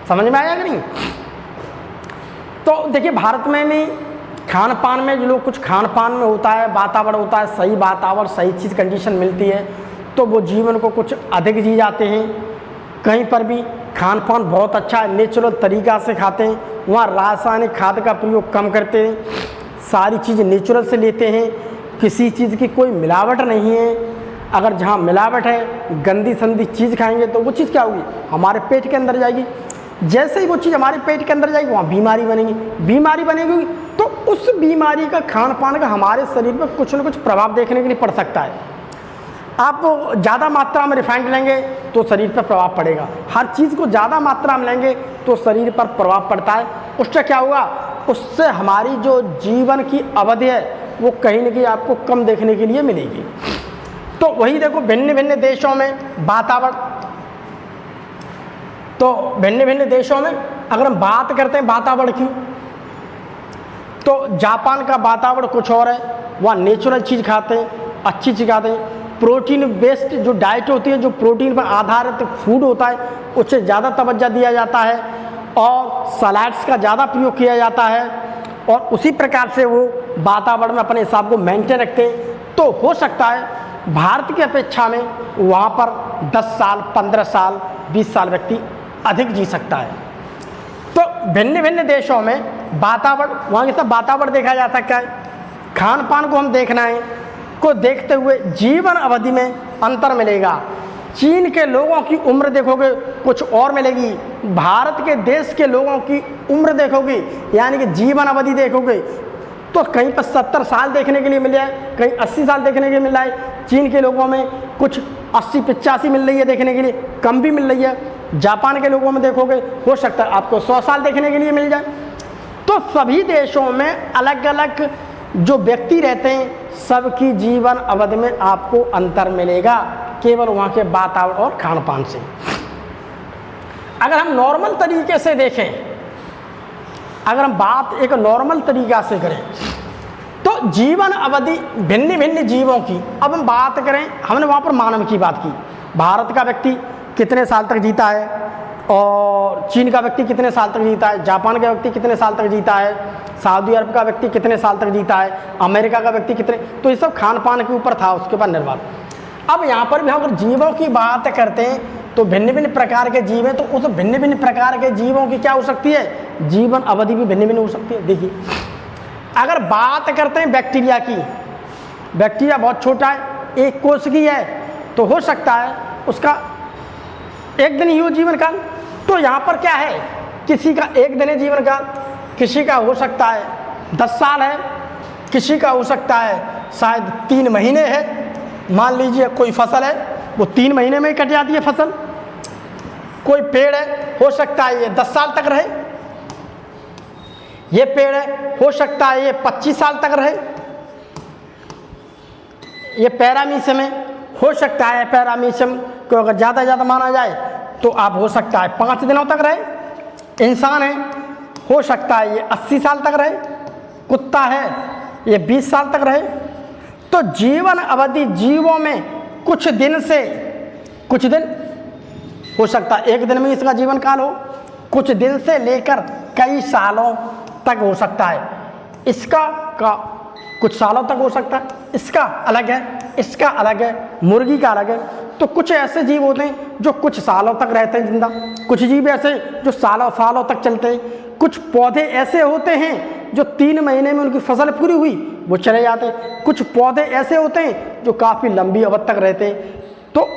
समझ में आया कि नहीं? तो देखिए भारत में भी खान पान में जो लोग, कुछ खान पान में होता है, वातावरण होता है, सही वातावरण, सही चीज़ कंडीशन मिलती है तो वो जीवन को कुछ अधिक जी जाते हैं। कहीं पर भी खान पान बहुत अच्छा है, नेचुरल तरीक़ा से खाते हैं, वहाँ रासायनिक खाद का प्रयोग कम करते हैं, सारी चीज़ नेचुरल से लेते हैं, किसी चीज़ की कोई मिलावट नहीं है। अगर जहाँ मिलावट है, गंदी संदी चीज़ खाएंगे तो वो चीज़ क्या होगी, हमारे पेट के अंदर जाएगी। जैसे ही वो चीज़ हमारे पेट के अंदर जाएगी वहाँ बीमारी बनेगी, बीमारी बनेगी तो उस बीमारी का खान पान का हमारे शरीर पर कुछ न कुछ प्रभाव देखने के लिए पड़ सकता है। आप ज़्यादा मात्रा में रिफाइंड लेंगे तो शरीर पर प्रभाव पड़ेगा, हर चीज़ को ज़्यादा मात्रा में लेंगे तो शरीर पर प्रभाव पड़ता है। उससे क्या होगा, उससे हमारी जो जीवन की अवधि है वो कहीं न कहीं आपको कम देखने के लिए मिलेगी। तो वही देखो भिन्न भिन्न देशों में वातावरण, तो भिन्न भिन्न देशों में अगर हम बात करते हैं वातावरण की, तो जापान का वातावरण कुछ और है, वह नेचुरल चीज़ खाते हैं, अच्छी चीज़ खाते हैं, प्रोटीन बेस्ड जो डाइट होती है, जो प्रोटीन पर आधारित फूड होता है उससे ज़्यादा तवज्जो दिया जाता है और सलाड्स का ज़्यादा प्रयोग किया जाता है और उसी प्रकार से वो वातावरण में अपने हिसाब को मेंटेन रखते हैं। तो हो सकता है भारत की अपेक्षा में वहाँ पर 10 साल, 15 साल, 20 साल व्यक्ति अधिक जी सकता है। तो भिन्न भिन्न देशों में वातावरण, वहाँ के सब वातावरण देखा जा सकता है। खान पान को हम देखना है, को देखते हुए जीवन अवधि में अंतर मिलेगा। चीन के लोगों की उम्र देखोगे कुछ और मिलेगी, भारत के देश के लोगों की उम्र देखोगे यानी कि जीवन अवधि देखोगे तो कहीं पर 70 साल देखने के लिए मिल जाए, कहीं 80 साल देखने के लिए मिल रहा है। चीन के लोगों में कुछ 80-85 मिल रही है देखने के लिए, कम भी मिल रही है। जापान के लोगों में देखोगे हो सकता है आपको 100 साल देखने के लिए मिल जाए। तो सभी देशों में अलग अलग जो व्यक्ति रहते हैं सबकी जीवन अवधि में आपको अंतर मिलेगा, केवल वहाँ के वातावरण और खान पान से। अगर हम नॉर्मल तरीके से देखें, अगर हम बात एक नॉर्मल तरीक़ा से करें तो जीवन अवधि भिन्न भिन्न जीवों की, अब हम बात करें, हमने वहाँ पर मानव की बात की, भारत का व्यक्ति कितने साल तक जीता है और चीन का व्यक्ति कितने साल तक जीता है, जापान का व्यक्ति कितने साल तक जीता है, सऊदी अरब का व्यक्ति कितने साल तक जीता है, अमेरिका का व्यक्ति कितने, तो ये सब खान पान के ऊपर था, उसके ऊपर निर्भर। अब यहाँ पर भी हम अगर जीवों की बात करते हैं तो भिन्न भिन्न प्रकार के जीव हैं, तो उस भिन्न भिन्न प्रकार के जीवों की क्या हो सकती है, जीवन अवधि भी भिन्न भिन्न हो सकती है। देखिए, अगर बात करते हैं बैक्टीरिया की, बैक्टीरिया बहुत छोटा है, एक कोश की है, तो हो सकता है उसका एक दिन ही हो जीवन काल। तो यहाँ पर क्या है, किसी का एक दिन है जीवन काल, किसी का हो सकता है 10 साल है, किसी का हो सकता है शायद 3 महीने है। मान लीजिए कोई फसल है वो 3 महीने में ही कट जाती है फसल, कोई पेड़ है हो सकता है ये 10 साल तक रहे, ये पेड़ है हो सकता है ये 25 साल तक रहे, ये पैरामीशियम है, हो सकता है पैरामीशियम को अगर ज़्यादा माना जाए तो आप हो सकता है 5 दिनों तक रहे। इंसान है हो सकता है ये 80 साल तक रहे, कुत्ता है ये 20 साल तक रहे। तो जीवन अवधि जीवों में कुछ दिन हो सकता है एक दिन में इसका जीवन काल हो, कुछ दिन से लेकर कई सालों तक हो सकता है, इसका का कुछ सालों तक हो सकता है, इसका अलग है, इसका अलग है, मुर्गी का अलग है। तो कुछ ऐसे जीव होते हैं जो कुछ सालों तक रहते हैं जिंदा, कुछ जीव ऐसे जो सालों तक चलते हैं, कुछ पौधे ऐसे होते हैं जो 3 महीने में उनकी फसल पूरी हुई वो चले जाते हैं, कुछ पौधे ऐसे होते हैं जो काफ़ी लंबी अवधि तक रहते हैं। तो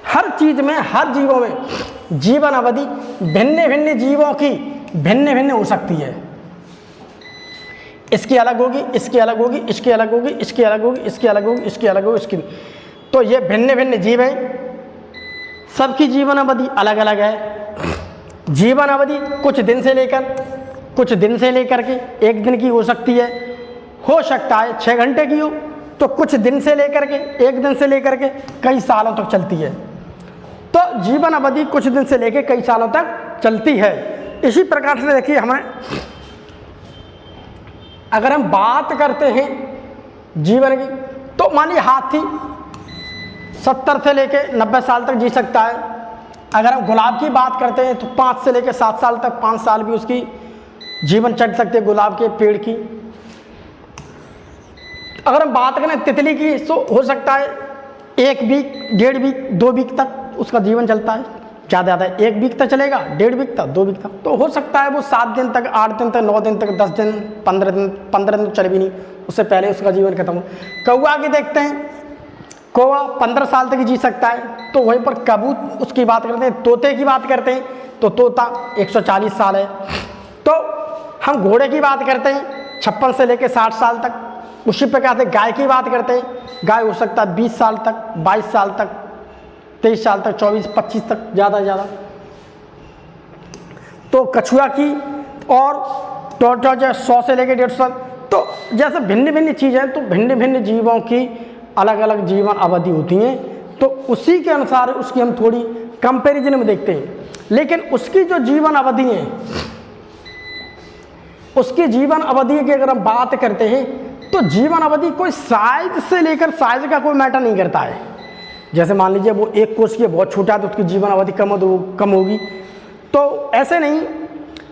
हर चीज़ में, हर जीवों में जीवन अवधि भिन्न भिन्न जीवों की भिन्न भिन्न हो सकती है। इसकी अलग होगी, इसकी अलग होगी, इसकी अलग होगी, इसकी अलग होगी, इसकी अलग होगी, इसकी अलग होगी, इसकी। तो ये भिन्न भिन्न जीव हैं, सबकी जीवन अवधि अलग अलग है। जीवन अवधि कुछ दिन से लेकर के 1 दिन की हो सकती है, हो सकता है 6 घंटे की हो, तो कुछ दिन से लेकर के 1 दिन से लेकर के कई सालों तक चलती है। तो जीवन अवधि कुछ दिन से लेकर कई सालों तक चलती है। इसी प्रकार से देखिए, हमें अगर हम बात करते हैं जीवन की, तो मानिए हाथी 70 से लेकर 90 साल तक जी सकता है। अगर हम गुलाब की बात करते हैं तो 5 से लेकर 7 साल तक, 5 साल भी उसकी जीवन चल सकते हैं गुलाब के पेड़ की। अगर हम बात करें तितली की, तो हो सकता है 1 वीक, 1.5 वीक, 2 वीक तक उसका जीवन चलता है, ज़्यादा 1 वीक तक चलेगा, 1.5 वीक तक, 2 वीक तक। तो हो सकता है वो 7 दिन तक, 8 दिन तक, 9 दिन तक, 10 दिन, 15 दिन चल भी नहीं, उससे पहले उसका जीवन खत्म हो। कौवा की देखते हैं, कौवा 15 साल तक जी सकता है। तो वहीं पर कबूतर उसकी बात करते हैं, तोते की बात करते हैं तो तोता 140 साल है। तो हम घोड़े की बात करते हैं 56 से लेकर 60 साल तक। उसी प्रकार से गाय की बात करते हैं, गाय हो सकता है 20 साल तक, 22 साल तक, 23 साल तक, 24, 25 तक ज़्यादा। तो कछुआ की और टोटो जो 100 से लेकर 150 साल। तो जैसे भिन्न भिन्न चीज़ें हैं, तो भिन्न भिन्न जीवों की अलग अलग जीवन अवधि होती हैं। तो उसी के अनुसार उसकी हम थोड़ी कंपैरिजन में देखते हैं। लेकिन उसकी जो जीवन अवधि है, उसकी जीवन अवधि की अगर हम बात करते हैं तो जीवन अवधि कोई साइज से लेकर, साइज का कोई मैटर नहीं करता है। जैसे मान लीजिए वो 1 कोश की बहुत छोटा है तो उसकी जीवन अवधि कम होगी। तो ऐसे नहीं,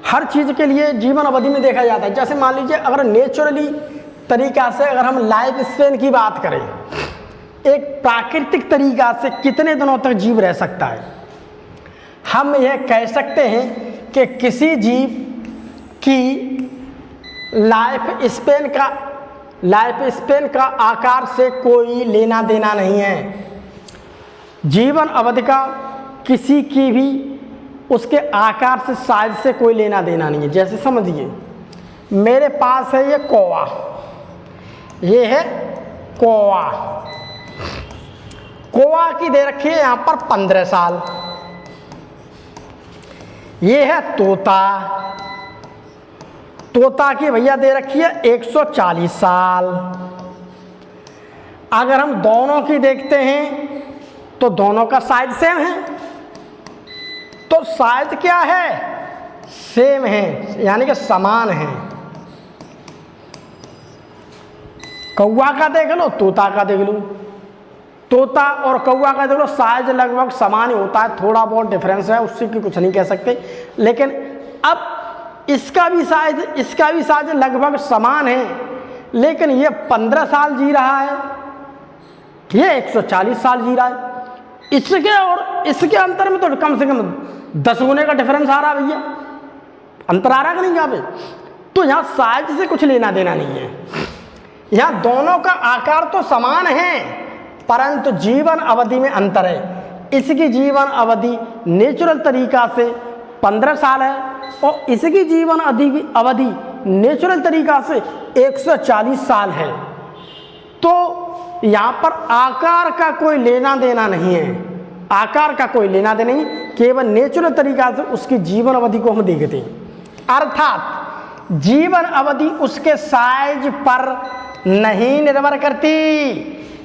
हर चीज़ के लिए जीवन अवधि में देखा जाता है। जैसे मान लीजिए अगर नेचुरली तरीका से अगर हम लाइफ स्पेन की बात करें, एक प्राकृतिक तरीका से कितने दिनों तक जीव रह सकता है, हम यह कह सकते हैं कि किसी जीव की लाइफ स्पेन का आकार से कोई लेना देना नहीं है। जीवन अवधि का किसी की भी उसके आकार से, साइज से कोई लेना देना नहीं है। जैसे समझिए मेरे पास है ये कौवा, ये है कौवा, कौवा की दे रखी है यहाँ पर 15 साल। ये है तोता, तोता की भैया दे रखी है 140 साल। अगर हम दोनों की देखते हैं तो दोनों का साइज सेम है। तो साइज क्या है, सेम है, यानी कि समान है। कौवा का देख लो, तोता का देख लो, तोता और कौवा का देख लो, साइज लगभग समान ही होता है, थोड़ा बहुत डिफरेंस है, उससे की कुछ नहीं कह सकते। लेकिन अब इसका भी साइज लगभग समान है, लेकिन ये 15 साल जी रहा है, ये 140 साल जी रहा है। इसके और इसके अंतर में तो कम से कम 10 गुने का डिफरेंस आ रहा भैया, अंतर आ रहा कि नहीं यहाँ पे। तो यहाँ साइज से कुछ लेना देना नहीं है, यहाँ दोनों का आकार तो समान है परंतु जीवन अवधि में अंतर है। इसकी जीवन अवधि नेचुरल तरीका से 15 साल है और इसकी जीवन अवधि नेचुरल तरीका से 140 साल है। तो यहाँ पर आकार का कोई लेना देना नहीं है, आकार का कोई लेना देना नहीं, केवल नेचुरल तरीका से उसकी जीवन अवधि को हम देखते हैं। अर्थात जीवन अवधि उसके साइज पर नहीं निर्भर करती,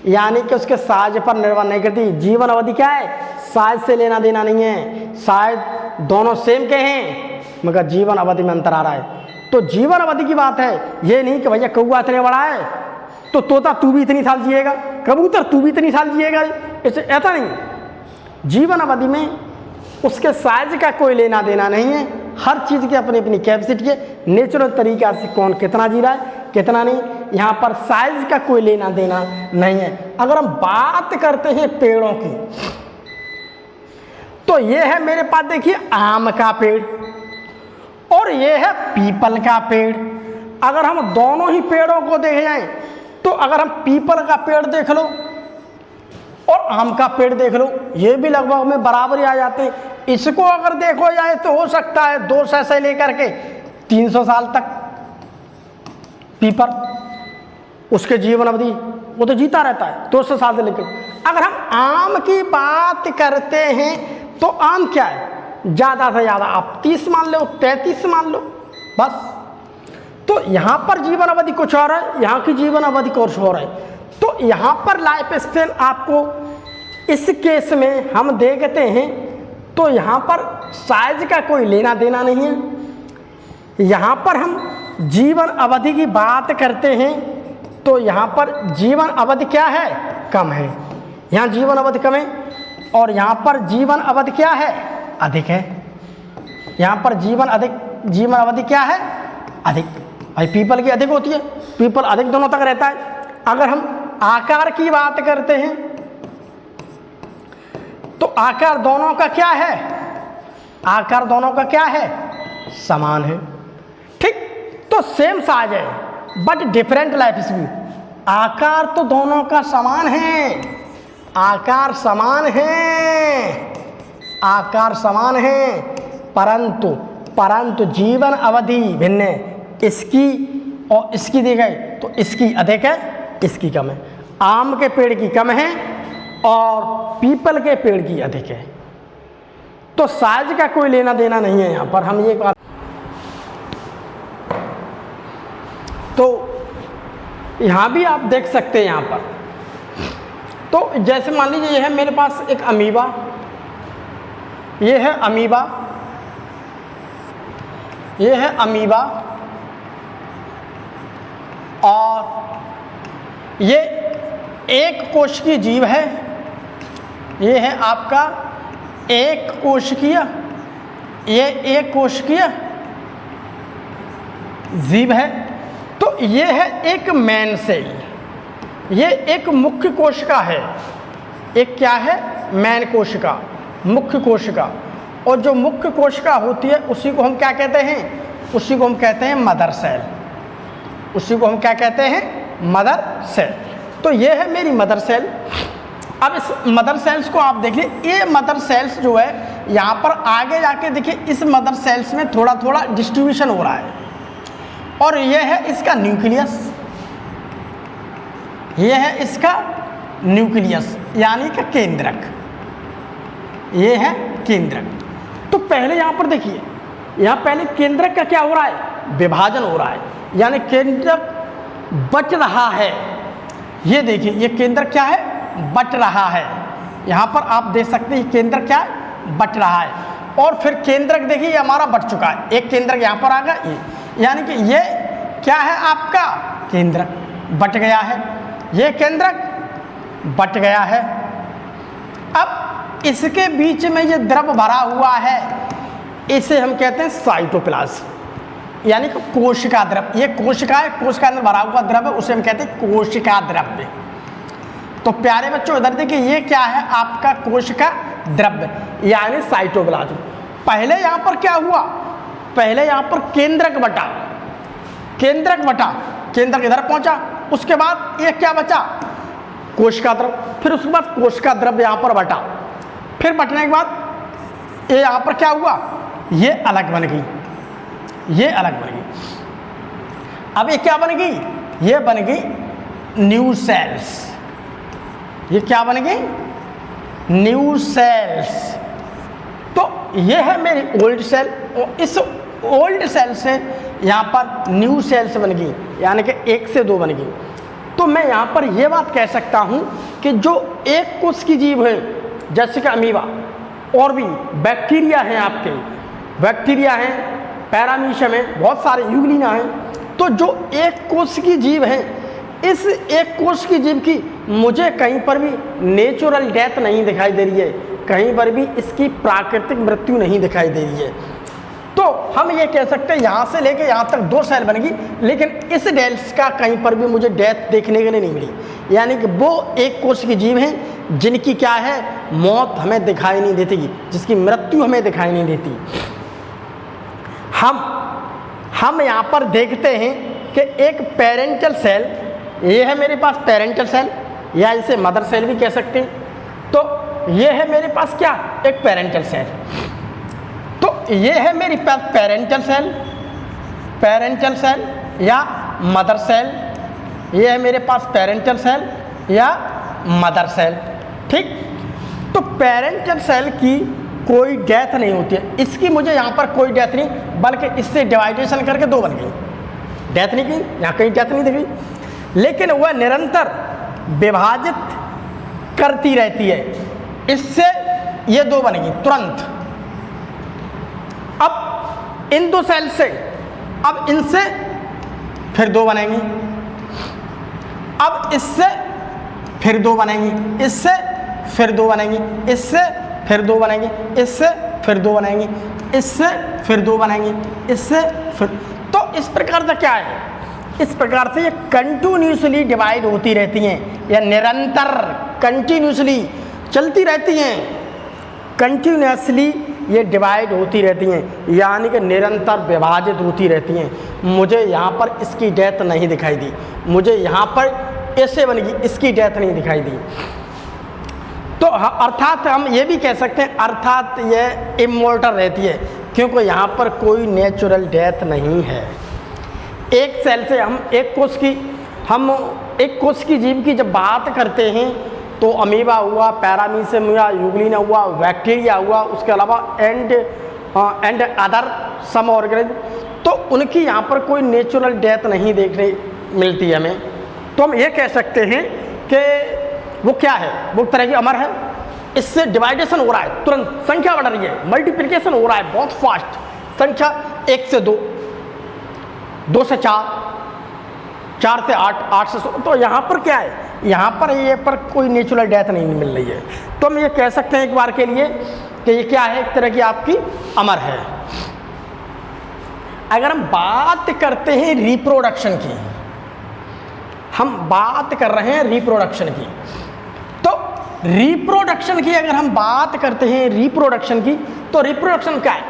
यानी कि उसके साइज पर निर्भर नहीं करती। जीवन अवधि क्या है, साइज से लेना देना नहीं है, शायद दोनों सेम के हैं मगर जीवन अवधि में अंतर आ रहा है। तो जीवन अवधि की बात है, ये नहीं कि भैया कौवा इतने बड़ा है तो तोता तू भी इतनी साल जिएगा, कबूतर तू भी इतनी साल जिएगा, ऐसा नहीं। जीवन अवधि में उसके साइज का कोई लेना देना नहीं है, हर चीज़ की अपनी अपनी कैपेसिटी है, नेचुरल तरीका से कौन कितना जी रहा है कितना नहीं, यहाँ पर साइज का कोई लेना देना नहीं है। अगर हम बात करते हैं पेड़ों की तो ये है मेरे पास देखिए आम का पेड़ और ये है पीपल का पेड़। अगर हम दोनों ही पेड़ों को देख जाएं तो अगर हम पीपल का पेड़ देख लो और आम का पेड़ देख लो, ये भी लगभग में बराबर ही आ जाते हैं। इसको अगर देखो जाए तो हो सकता है 200 से लेकर के 300 साल तक पीपल, उसके जीवन अवधि वो तो जीता रहता है 200 साल से लेकर। अगर हम आम की बात करते हैं तो आम क्या है, ज़्यादा से ज़्यादा आप 30 मान लो, 33 मान लो बस। तो यहाँ पर जीवन अवधि कुछ और है, यहाँ की जीवन अवधि कुछ और है। तो यहाँ पर लाइफ स्पैन आपको इस केस में हम देखते हैं तो यहाँ पर साइज का कोई लेना देना नहीं है। यहाँ पर हम जीवन अवधि की बात करते हैं तो यहाँ पर जीवन अवधि क्या है, कम है। यहाँ जीवन अवधि कम है और यहाँ पर जीवन अवधि क्या है, अधिक है। यहाँ पर जीवन अवधि क्या है, अधिक। भाई पीपल की अधिक होती है, पीपल अधिक दोनों तक रहता है। अगर हम आकार की बात करते हैं तो आकार दोनों का क्या है, आकार दोनों का क्या है, समान है। ठीक, तो सेम साइज है बट डिफरेंट लाइफ स्पैन। आकार तो दोनों का समान है, आकार समान है, आकार समान है, परंतु जीवन अवधि भिन्न है। इसकी और इसकी दी गई तो इसकी अधिक है, इसकी कम है। आम के पेड़ की कम है और पीपल के पेड़ की अधिक है। तो साइज का कोई लेना देना नहीं है। यहाँ पर हम ये बात, तो यहाँ भी आप देख सकते हैं। यहाँ पर तो जैसे मान लीजिए ये है मेरे पास एक अमीबा, ये है अमीबा, ये है अमीबा और ये एक कोश की जीव है। ये है आपका एक कोशिकीय, ये एक कोशिकीय जीव है। तो ये है एक मेन सेल, ये एक मुख्य कोशिका है। एक क्या है, मेन कोशिका, मुख्य कोशिका। और जो मुख्य कोशिका होती है उसी को हम क्या कहते हैं, उसी को हम कहते हैं मदर सेल, उसी को हम क्या कहते हैं, मदर सेल। तो ये है मेरी मदर सेल। अब इस मदर सेल्स को आप देखिए, ये मदर सेल्स जो है यहाँ पर आगे जाके देखिए इस मदर सेल्स में थोड़ा थोड़ा डिस्ट्रीब्यूशन हो रहा है। और ये है इसका न्यूक्लियस, ये है इसका न्यूक्लियस यानी कि केंद्रक, ये है केंद्रक। तो पहले यहाँ पर देखिए, यहाँ पहले केंद्रक का क्या हो रहा है, विभाजन हो रहा है, यानी केंद्रक बच रहा है। ये देखिए ये केंद्रक क्या है, बट रहा है। यहाँ पर आप देख सकते हैं केंद्रक क्या है, बट रहा है। और फिर केंद्रक देखिए ये हमारा बट चुका है, एक केंद्रक यहाँ पर आ गया, ये यानी कि ये क्या है आपका केंद्रक बट गया है, ये केंद्रक बट गया है। अब इसके बीच में ये द्रव भरा हुआ है, इसे हम कहते हैं साइटोप्लाज्म यानी कि कोशिका द्रव। ये कोशिका है, कोशिका अंदर भरा हुआ द्रव है, उसे हम कहते हैं कोशिका द्रव्य। तो प्यारे बच्चों इधर देखिए, ये क्या है आपका कोश का द्रव्य यानी साइटोप्लाज्म। पहले यहाँ पर क्या हुआ, पहले यहाँ पर केंद्रक बटा, केंद्रक इधर पहुंचा, उसके बाद ये क्या बचा, कोश का द्रव्य, फिर उसके बाद कोश का द्रव्य यहाँ पर बटा, फिर बटने के बाद ये यहाँ पर क्या हुआ, ये अलग बन गई, ये अलग बन गई। अब ये क्या बन गई, ये बन गई न्यू सेल्स। ये क्या बन गई, न्यू सेल्स। तो ये है मेरी ओल्ड सेल, और इस ओल्ड सेल से यहाँ पर न्यू सेल्स बन गई, यानी कि 1 से 2 बन गई। तो मैं यहाँ पर ये बात कह सकता हूँ कि जो एक कोश की जीव है, जैसे कि अमीबा, और भी बैक्टीरिया हैं आपके, बैक्टीरिया हैं, पैरामीशियम है, बहुत सारे यूग्लिना हैं। तो जो एक कोश की जीव है, इस एक कोश की जीव की मुझे कहीं पर भी नेचुरल डेथ नहीं दिखाई दे रही है, कहीं पर भी इसकी प्राकृतिक मृत्यु नहीं दिखाई दे रही है। तो हम ये कह सकते हैं यहाँ से लेके यहाँ तक 2 सेल बनेगी, लेकिन इस डेल्स का कहीं पर भी मुझे डेथ देखने के लिए नहीं मिली, यानी कि वो एक कोश की जीव हैं जिनकी क्या है, मौत हमें दिखाई नहीं देती, जिसकी मृत्यु हमें दिखाई नहीं देती। हम यहाँ पर देखते हैं कि एक पेरेंटल सेल, ये है मेरे पास पेरेंटल सेल, या इसे मदर सेल भी कह सकते हैं। तो ये है मेरे पास क्या, एक पेरेंटल सेल। तो ये है मेरे पास पेरेंटल सेल या मदर सेल, ये है मेरे पास पेरेंटल सेल या मदर सेल, ठीक। तो पेरेंटल सेल की कोई डेथ नहीं होती है, इसकी मुझे यहाँ पर कोई डेथ नहीं, बल्कि इससे डिवाइडेशन करके 2 बन गई, डेथ नहीं की, यहाँ कहीं डेथ नहीं दिखी, लेकिन वह निरंतर विभाजित करती रहती है, इससे ये 2 बन गई तुरंत। अब इन 2 सेल से, अब इनसे फिर 2 बनेंगी, अब इससे फिर 2 बनेंगी, इससे फिर 2 बनेंगी, इससे फिर 2 बनेंगी, इससे फिर 2 बनेंगी, इससे फिर 2 बनेंगी, इससे फिर। तो इस प्रकार से क्या है, इस प्रकार से ये कंटिन्यूसली डिवाइड होती रहती हैं, या निरंतर कंटिन्यूसली चलती रहती हैं, कंटिन्यूसली ये डिवाइड होती रहती हैं, यानी कि निरंतर विभाजित होती रहती हैं। मुझे यहाँ पर इसकी डेथ नहीं दिखाई दी, मुझे यहाँ पर ऐसे बनेगी, इसकी डेथ नहीं दिखाई दी। तो अर्थात हम ये भी कह सकते हैं, अर्थात ये इमोर्टल रहती है, क्योंकि यहाँ पर कोई नेचुरल डेथ नहीं है। एक सेल से हम एक कोश की जीव की जब बात करते हैं तो अमीबा हुआ, पैरामीशियम हुआ, यूग्लिना हुआ, बैक्टीरिया हुआ, उसके अलावा एंड अदर सम ऑर्गेनिज्म, तो उनकी यहाँ पर कोई नेचुरल डेथ नहीं देखने मिलती है हमें। तो हम ये कह सकते हैं कि वो क्या है, वो तरह की अमर है, इससे डिवाइडेशन हो रहा है, तुरंत संख्या बढ़ रही है, मल्टीप्लिकेशन हो रहा है बहुत फास्ट, संख्या 1 से 2, 2 से 4, 4 से 8, 8 से 16। तो यहाँ पर क्या है, यहाँ पर ये पर कोई नेचुरल डेथ नहीं मिल रही है। तो हम ये कह सकते हैं एक बार के लिए कि ये क्या है, एक तरह की आपकी अमर है। अगर हम बात करते हैं रिप्रोडक्शन की, हम बात कर रहे हैं रिप्रोडक्शन की, तो रिप्रोडक्शन की अगर हम बात करते हैं रिप्रोडक्शन की, तो रिप्रोडक्शन क्या है,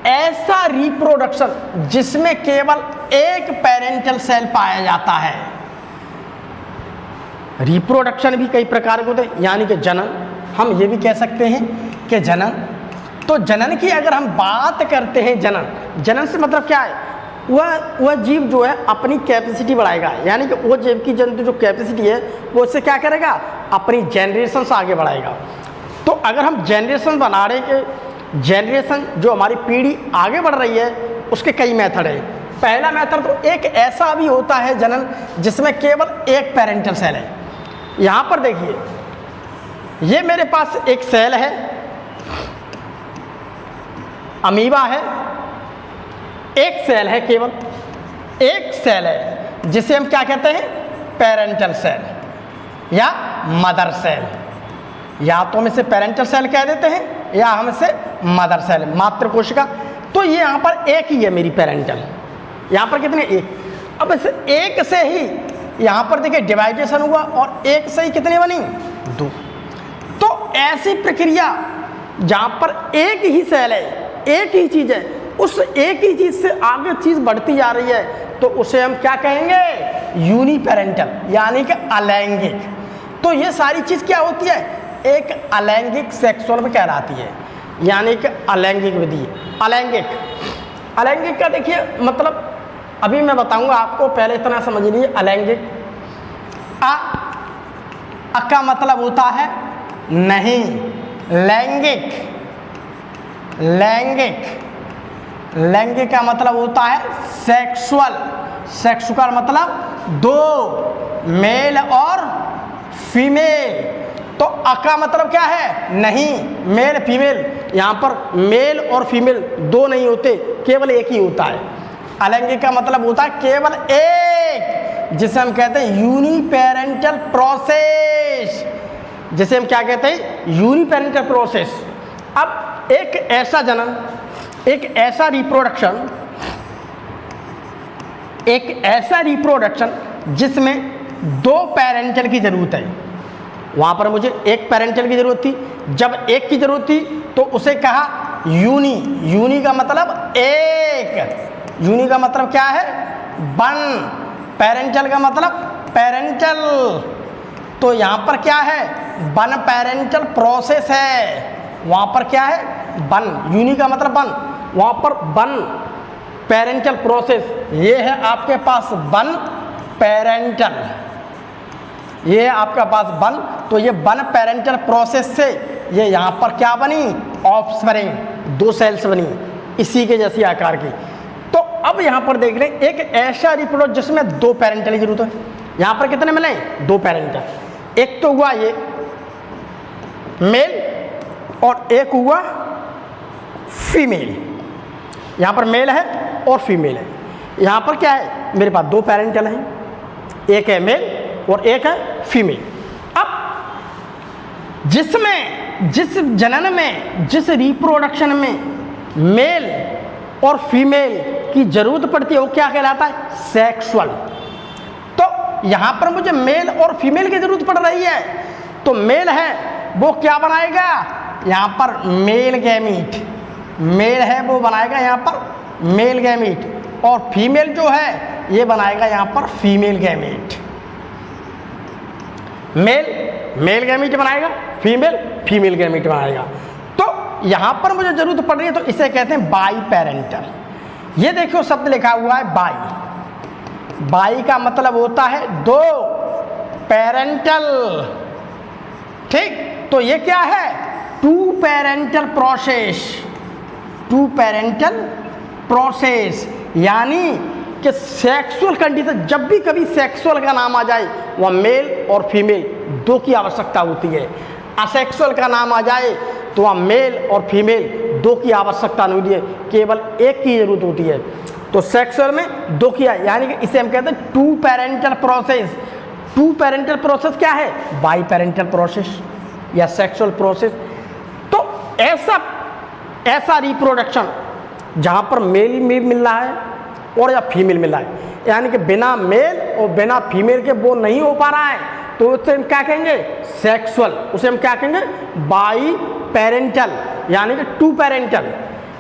ऐसा रिप्रोडक्शन जिसमें केवल एक पेरेंटल सेल पाया जाता है। रिप्रोडक्शन भी कई प्रकार के होते हैं, यानी कि जनन, हम ये भी कह सकते हैं कि जनन। तो जनन की अगर हम बात करते हैं, जनन से मतलब क्या है, वह जीव जो है अपनी कैपेसिटी बढ़ाएगा, यानी कि वो जीव की जंतु जो कैपेसिटी है वो उससे क्या करेगा, अपनी जनरेशन से आगे बढ़ाएगा। तो अगर हम जनरेशन बना रहे कि जनरेशन जो हमारी पीढ़ी आगे बढ़ रही है, उसके कई मेथड है। पहला मेथड तो एक ऐसा भी होता है जनन जिसमें केवल एक पेरेंटल सेल है। यहाँ पर देखिए, ये मेरे पास एक सेल है, अमीबा है, एक सेल है, केवल एक सेल है जिसे हम क्या कहते हैं, पेरेंटल सेल या मदर सेल। या तो हम इसे पेरेंटल सेल कह देते हैं या हम इसे मदर सेल, मातृ कोशिका। तो ये यहाँ पर एक ही है मेरी पेरेंटल, यहाँ पर कितने, एक। अब इस एक से ही यहाँ पर देखिए डिवाइडेशन हुआ और एक से ही कितनी बनी, 2। तो ऐसी प्रक्रिया जहाँ पर एक ही सेल है, एक ही चीज़ है, उस एक ही चीज़ से आगे चीज़ बढ़ती जा रही है, तो उसे हम क्या कहेंगे, यूनिपेरेंटल, यानी कि अलैंगिक। तो ये सारी चीज़ क्या होती है, एक अलैंगिक सेक्सुअल में कहलाती है, यानी कि अलैंगिक विधि। अलैंगिक का देखिए मतलब अभी मैं बताऊंगा आपको, पहले इतना समझ लीजिए। अलैंगिक अ का मतलब होता है नहीं, लैंगिक। लैंगिक का मतलब होता है सेक्सुअल। सेक्सुअल मतलब 2, मेल और फीमेल। तो अ का मतलब क्या है, नहीं, मेल फीमेल। यहाँ पर मेल और फीमेल 2 नहीं होते, केवल एक ही होता है। अलैंगिक का मतलब होता है केवल एक, जिसे हम कहते हैं यूनिपेरेंटल प्रोसेस। जिसे हम क्या कहते हैं, यूनिपेरेंटल प्रोसेस। अब एक ऐसा जनन, एक ऐसा रिप्रोडक्शन जिसमें 2 पेरेंटल की जरूरत है। वहाँ पर मुझे एक पेरेंटल की जरूरत थी, जब एक की जरूरत थी तो उसे कहा यूनी। यूनी का मतलब एक, यूनी का मतलब क्या है, 1। पेरेंटल का मतलब पेरेंटल। तो यहाँ पर क्या है, 1 पेरेंटल प्रोसेस है। वहाँ पर क्या है, 1, यूनी का मतलब 1, वहाँ पर 1 पेरेंटल प्रोसेस। ये है आपके पास 1 पेरेंटल, ये है आपके पास 1। तो ये 1 पेरेंटल प्रोसेस से ये यहाँ पर क्या बनी, ऑफस्प्रिंग, 2 सेल्स बनी इसी के जैसी आकार की। तो अब यहाँ पर देख रहे हैं एक ऐसा रिप्रोडक्ट जिसमें 2 पेरेंटल की जरूरत है। यहाँ पर कितने मिले, 2 पेरेंटल। एक तो हुआ ये मेल और एक हुआ फीमेल। यहाँ पर मेल है और फीमेल है। यहाँ पर क्या है, मेरे पास 2 पेरेंटल हैं, एक है मेल और एक है फीमेल। अब जिस जनन में, जिस रिप्रोडक्शन में मेल और फीमेल की जरूरत पड़ती है वो क्या कहलाता है, सेक्सुअल। तो यहाँ पर मुझे मेल और फीमेल की जरूरत पड़ रही है, तो मेल है वो क्या बनाएगा, यहाँ पर मेल गैमीट। मेल है वो बनाएगा यहाँ पर मेल गैमीट, और फीमेल जो है ये बनाएगा यहाँ पर फीमेल गैमीट। मेल गैमीट बनाएगा, फीमेल गैमीट बनाएगा। तो यहाँ पर मुझे जरूरत पड़ रही है, तो इसे कहते हैं बाई पेरेंटल। ये देखो शब्द लिखा हुआ है बाई। बाई का मतलब होता है 2 पेरेंटल, ठीक। तो ये क्या है, 2 पेरेंटल प्रोसेस। 2 पेरेंटल प्रोसेस यानी कि सेक्सुअल कंडीशन, जब भी कभी सेक्सुअल का नाम आ जाए वह मेल और फीमेल 2 की आवश्यकता होती है। असेक्सुअल का नाम आ जाए तो वह मेल और फीमेल 2 की आवश्यकता नहीं होती है, केवल एक की जरूरत होती है। तो सेक्सुअल में 2 की, यानी कि इसे हम कहते हैं 2 पेरेंटल प्रोसेस। 2 पेरेंटल प्रोसेस क्या है, बाई पेरेंटल प्रोसेस या सेक्सुअल प्रोसेस। तो ऐसा रिप्रोडक्शन जहाँ पर मेल भी मिल रहा है और या फीमेल मिल रहा है, यानी कि बिना मेल और बिना फीमेल के वो नहीं हो पा रहा है, तो उसे हम क्या कहेंगे, सेक्सुअल। उसे हम क्या कहेंगे, बाई पेरेंटल, यानी कि 2 पेरेंटल।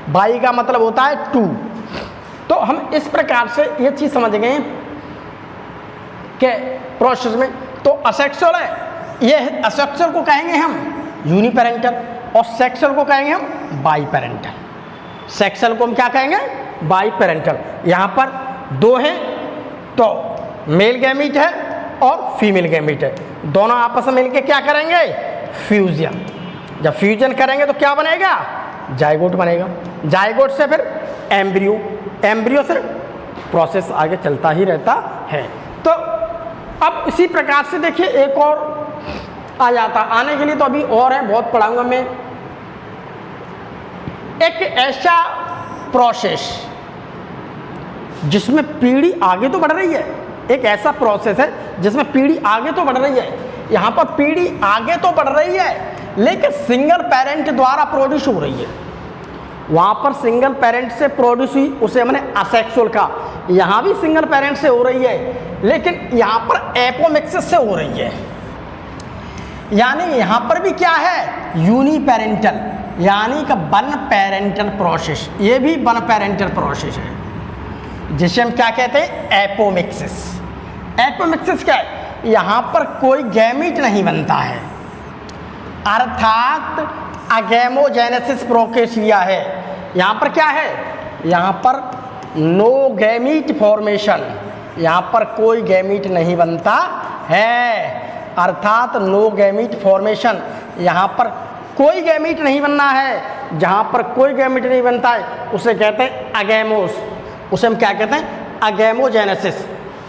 बाई का मतलब होता है 2। तो हम इस प्रकार से ये चीज़ समझ गए कि प्रोसेस में तो असेक्सुअल है, ये असेक्सुअल को कहेंगे हम यूनिपेरेंटल और सेक्सुअल को कहेंगे हम बाई पेरेंटल। सेक्सुअल को हम क्या कहेंगे, बाई पेरेंटल। यहाँ पर 2 हैं तो मेल गैमीट है और फीमेल गैमीट है, दोनों आपस में मिलकर क्या करेंगे, फ्यूजन। जब फ्यूजन करेंगे तो क्या बनेगा, जाइगोट बनेगा। जाइगोट से फिर एम्ब्रियो, एम्ब्रियो से प्रोसेस आगे चलता ही रहता है। तो अब इसी प्रकार से देखिए एक और आ जाता, आने के लिए तो अभी और है, बहुत पढ़ाऊंगा मैं। एक ऐसा प्रोसेस जिसमें पीढ़ी आगे तो बढ़ रही है, एक ऐसा प्रोसेस है जिसमें पीढ़ी आगे तो बढ़ रही है। यहाँ पर पीढ़ी आगे तो बढ़ रही है लेकिन सिंगल पेरेंट द्वारा प्रोड्यूस हो रही है। वहाँ पर सिंगल पेरेंट से प्रोड्यूस हुई, उसे हमने असेक्सुअल का, यहाँ भी सिंगल पेरेंट से हो रही है, लेकिन यहाँ पर एपोमिक्सिस से हो रही है। यानी यहाँ पर भी क्या है, यूनिपेरेंटल, यानी कि वन पेरेंटल प्रोसेस। ये भी वन पेरेंटल प्रोसेस है, जिसे हम क्या कहते हैं, एपोमिक्सिस। एपोमिक्सिस क्या है, यहाँ पर कोई गैमीट नहीं बनता है, अर्थात अगैमोजेनेसिस प्रोकेसिया है। यहाँ पर क्या है, यहाँ पर नो गैमीट फॉर्मेशन, यहाँ पर कोई गैमीट नहीं बनता है, अर्थात नो गैमीट फॉर्मेशन। यहाँ पर कोई गैमीट नहीं बनना है। जहाँ पर कोई गैमीट नहीं बनता है उसे कहते हैं अगैमोस, उसे हम क्या कहते हैं, अगैमोजेनेसिस।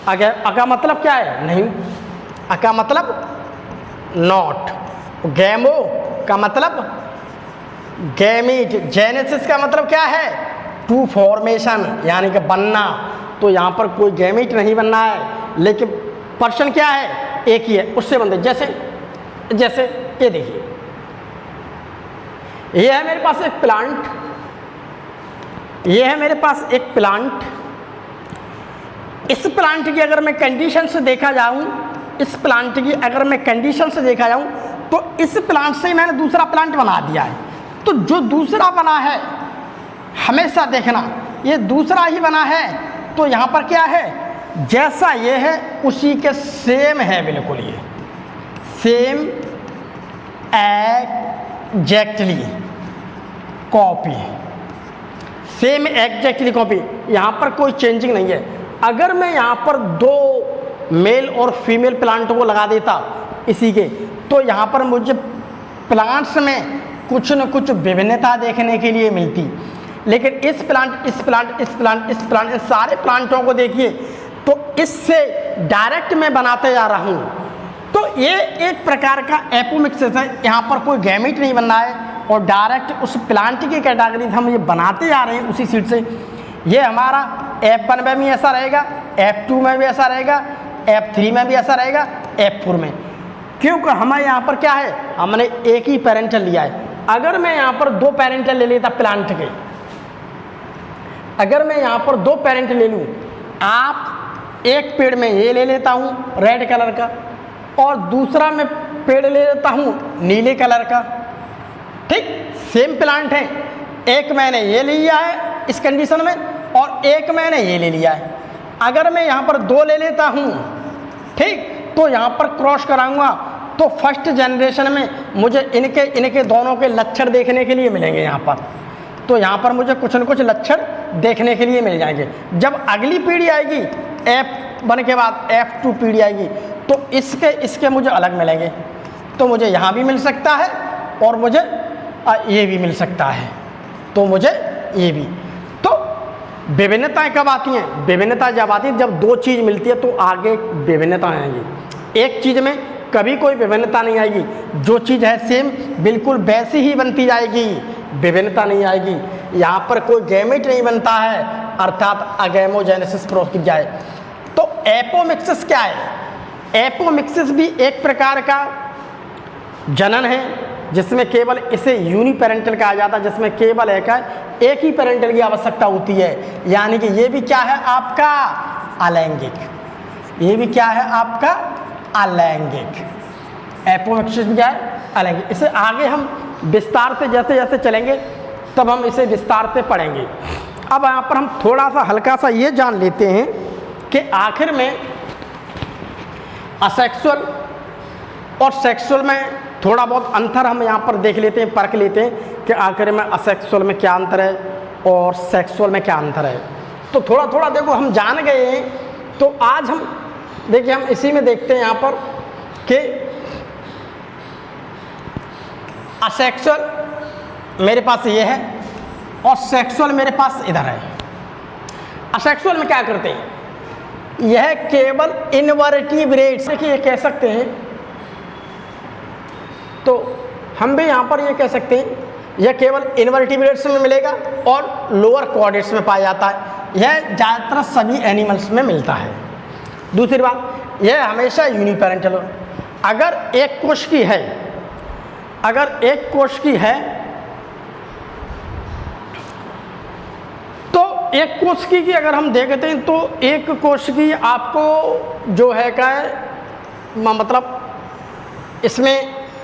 अगा मतलब क्या है, नहीं, अका मतलब नॉट, गैमो का मतलब गैमीट, जेनेसिस का मतलब क्या है, टू फॉर्मेशन, यानी कि बनना। तो यहाँ पर कोई गैमीट नहीं बनना है, लेकिन पर्सन क्या है, एक ही है, उससे बनते। जैसे जैसे ये देखिए, ये है मेरे पास एक प्लांट, ये है मेरे पास एक प्लांट। इस प्लांट की अगर मैं कंडीशन से देखा जाऊं, इस प्लांट की अगर मैं कंडीशन से देखा जाऊं, तो इस प्लांट से मैंने दूसरा प्लांट बना दिया है। तो जो दूसरा बना है, हमेशा देखना, ये दूसरा ही बना है, तो यहाँ पर क्या है, जैसा ये है उसी के सेम है, बिल्कुल ये same exactly copy, same exactly copy. यहाँ पर कोई चेंजिंग नहीं है। अगर मैं यहाँ पर दो मेल और फीमेल प्लांट को लगा देता इसी के, तो यहाँ पर मुझे प्लांट्स में कुछ न कुछ विभिन्नता देखने के लिए मिलती। लेकिन इस प्लांट, इस प्लांट, इस प्लांट, इस प्लांट, इस सारे प्लांटों को देखिए, तो इससे डायरेक्ट मैं बनाते जा रहा हूँ। तो ये एक प्रकार का एपोमिक्सिस है। यहाँ पर कोई गैमीट नहीं बनना है और डायरेक्ट उस प्लांट की कैटेगरी हम ये बनाते जा रहे हैं उसी सीड से। ये हमारा F1 में भी ऐसा रहेगा, F2 में भी ऐसा रहेगा, F3 में भी ऐसा रहेगा, F4 में। क्योंकि हमें यहाँ पर क्या है, हमने एक ही पेरेंटल लिया है। अगर मैं यहाँ पर दो पेरेंटल ले लेता प्लांट के, अगर मैं यहाँ पर दो पेरेंट ले लूँ, आप एक पेड़ में ये ले लेता हूँ रेड कलर का, और दूसरा मैं पेड़ ले लेता हूँ नीले कलर का, ठीक, सेम प्लांट है। एक मैंने ये लिया है इस कंडीशन में, और एक मैंने ये ले लिया है। अगर मैं यहाँ पर दो ले लेता हूँ, ठीक, तो यहाँ पर क्रॉस कराऊंगा, तो फर्स्ट जनरेशन में मुझे इनके दोनों के लक्षण देखने के लिए मिलेंगे यहाँ पर। तो यहाँ पर मुझे कुछ न कुछ लक्षण देखने के लिए मिल जाएंगे। जब अगली पीढ़ी आएगी, F1 के बाद F2 पीढ़ी आएगी, तो इसके मुझे अलग मिलेंगे। तो मुझे यहाँ भी मिल सकता है और मुझे ये भी मिल सकता है, तो मुझे ये भी। तो विभिन्नताएं कब आती हैं, विभिन्नता जब आती है जब दो चीज़ मिलती है, तो आगे विभिन्नता आएंगी। एक चीज़ में कभी कोई विभिन्नता नहीं आएगी, जो चीज़ है सेम बिल्कुल वैसी ही बनती जाएगी, विभिन्नता नहीं आएगी। यहाँ पर कोई गैमेट नहीं बनता है, अर्थात अगैमोजेनेसिस प्रक्रिया है। तो एपोमिक्सिस क्या है, एपोमिक्सिस भी एक प्रकार का जनन है, जिसमें केवल इसे यूनिपेरेंटल कहा जाता है, जिसमें केवल एक ही पेरेंटल की आवश्यकता होती है। यानी कि ये भी क्या है आपका अलैंगिक, ये भी क्या है आपका अलैंगिक। एपोमिक्सिस क्या है, अलैंगिक। इसे आगे हम विस्तार से जैसे जैसे चलेंगे तब हम इसे विस्तार से पढ़ेंगे। अब यहाँ पर हम थोड़ा सा हल्का सा ये जान लेते हैं कि आखिर में असेक्सुअल और सेक्सुअल में थोड़ा बहुत अंतर हम यहाँ पर देख लेते हैं, परख लेते हैं कि आखिर में असेक्सुअल में क्या अंतर है और सेक्सुअल में क्या अंतर है। तो थोड़ा थोड़ा देखो हम जान गए हैं। तो आज हम देखिए, हम इसी में देखते हैं यहाँ पर कि असेक्सुअल मेरे पास ये है और सेक्सुअल मेरे पास इधर है। असेक्सुअल में क्या करते हैं, यह केवल इनवर्टिब्रेट्स, देखिए ये कह सकते हैं, तो हम भी यहाँ पर ये कह सकते हैं यह केवल इनवर्टिब्रेट्स में मिलेगा और लोअर क्वाड्रेट्स में पाया जाता है। यह ज़्यादातर सभी एनिमल्स में मिलता है। दूसरी बात, यह हमेशा यूनिपेरेंटल हो। अगर एक कोश की है, अगर एक कोश की है, तो एक कोशिकी की अगर हम देखते हैं तो एक कोशिकी आपको जो है क्या है मतलब इसमें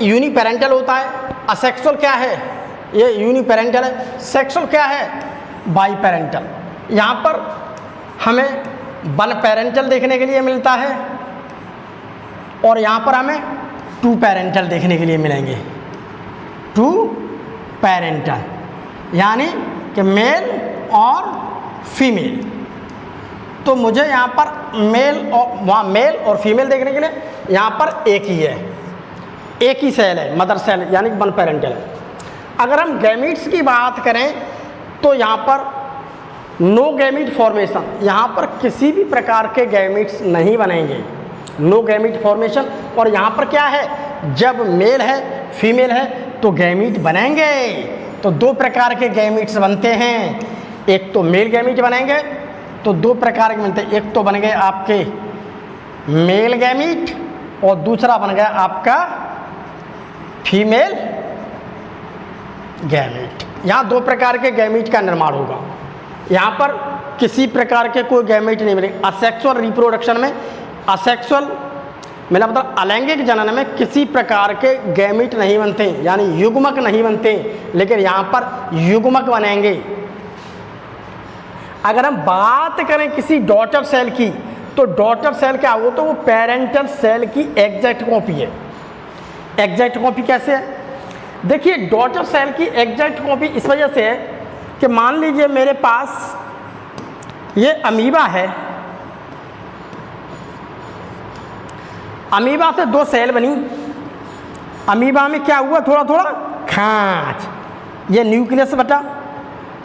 यूनिपेरेंटल होता है। असेक्सुअल क्या है, ये यूनिपेरेंटल है। सेक्सुअल क्या है, बाईपेरेंटल। यहाँ पर हमें वन पेरेंटल देखने के लिए मिलता है और यहाँ पर हमें टू पेरेंटल देखने के लिए मिलेंगे। टू पेरेंटल यानी कि मेल और फीमेल। तो मुझे यहाँ पर मेल और वहाँ मेल और फीमेल देखने के लिए यहाँ पर एक ही है, एक ही सेल है, मदर सेल यानी वन पेरेंटल है। अगर हम गैमीट्स की बात करें तो यहाँ पर नो गैमीट फॉर्मेशन, यहाँ पर किसी भी प्रकार के गैमीट्स नहीं बनेंगे, नो गैमीट फॉर्मेशन। और यहाँ पर क्या है, जब मेल है फीमेल है तो गैमीट बनेंगे। तो दो प्रकार के गैमीट्स बनते हैं, एक तो मेल गैमीट बनेंगे तो दो प्रकार के बनते हैं, एक तो बन गए आपके मेल गैमीट और दूसरा बन गया आपका फीमेल गैमीट। यहाँ दो प्रकार के गैमीट का निर्माण होगा। यहाँ पर किसी प्रकार के कोई गैमीट नहीं मिलेंगे। असेक्सुअल रिप्रोडक्शन में, असेक्सुअल मेरा मतलब अलैंगिक जनन में किसी प्रकार के गैमीट नहीं बनते, यानी युग्मक नहीं बनते, लेकिन यहाँ पर युग्मक बनेंगे। अगर हम बात करें किसी डॉटर सेल की तो डॉटर सेल क्या हो, तो वो पेरेंटल सेल की एग्जैक्ट कॉपी है। एग्जैक्ट कॉपी कैसे है, देखिए डॉटर सेल की एग्जैक्ट कॉपी इस वजह से है कि मान लीजिए मेरे पास ये अमीबा है, अमीबा से दो सेल बनी, अमीबा में क्या हुआ, थोड़ा थोड़ा खांच, ये न्यूक्लियस बटा,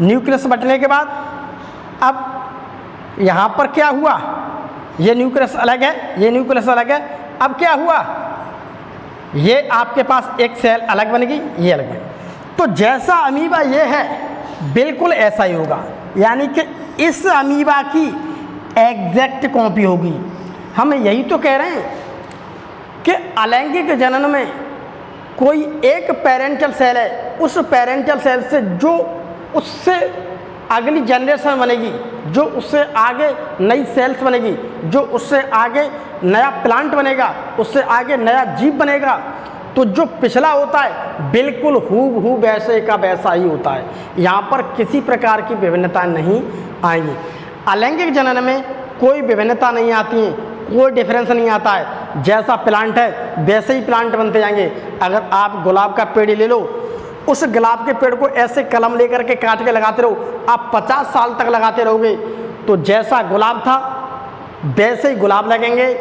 न्यूक्लियस बटने के बाद अब यहाँ पर क्या हुआ, ये न्यूक्लियस अलग है, ये न्यूक्लियस अलग है। अब क्या हुआ, ये आपके पास एक सेल अलग बन गई, ये अलग बन। तो जैसा अमीबा ये है बिल्कुल ऐसा ही होगा, यानी कि इस अमीबा की एग्जैक्ट कॉपी होगी। हम यही तो कह रहे हैं कि अलैंगिक जनन में कोई एक पेरेंटल सेल है, उस पेरेंटल सेल से जो उससे अगली जनरेशन बनेगी, जो उससे आगे नई सेल्स बनेगी, जो उससे आगे नया प्लांट बनेगा, उससे आगे नया जीव बनेगा, तो जो पिछला होता है बिल्कुल हूबहू वैसे का वैसा ही होता है। यहाँ पर किसी प्रकार की विभिन्नता नहीं आएंगी। अलैंगिक जनन में कोई विभिन्नता नहीं आती है, कोई डिफरेंस नहीं आता है। जैसा प्लांट है वैसे ही प्लांट बनते जाएंगे। अगर आप गुलाब का पेड़ ले लो, उस गुलाब के पेड़ को ऐसे कलम लेकर के काट के लगाते रहो, आप 50 साल तक लगाते रहोगे तो जैसा गुलाब था वैसे ही गुलाब लगेंगे,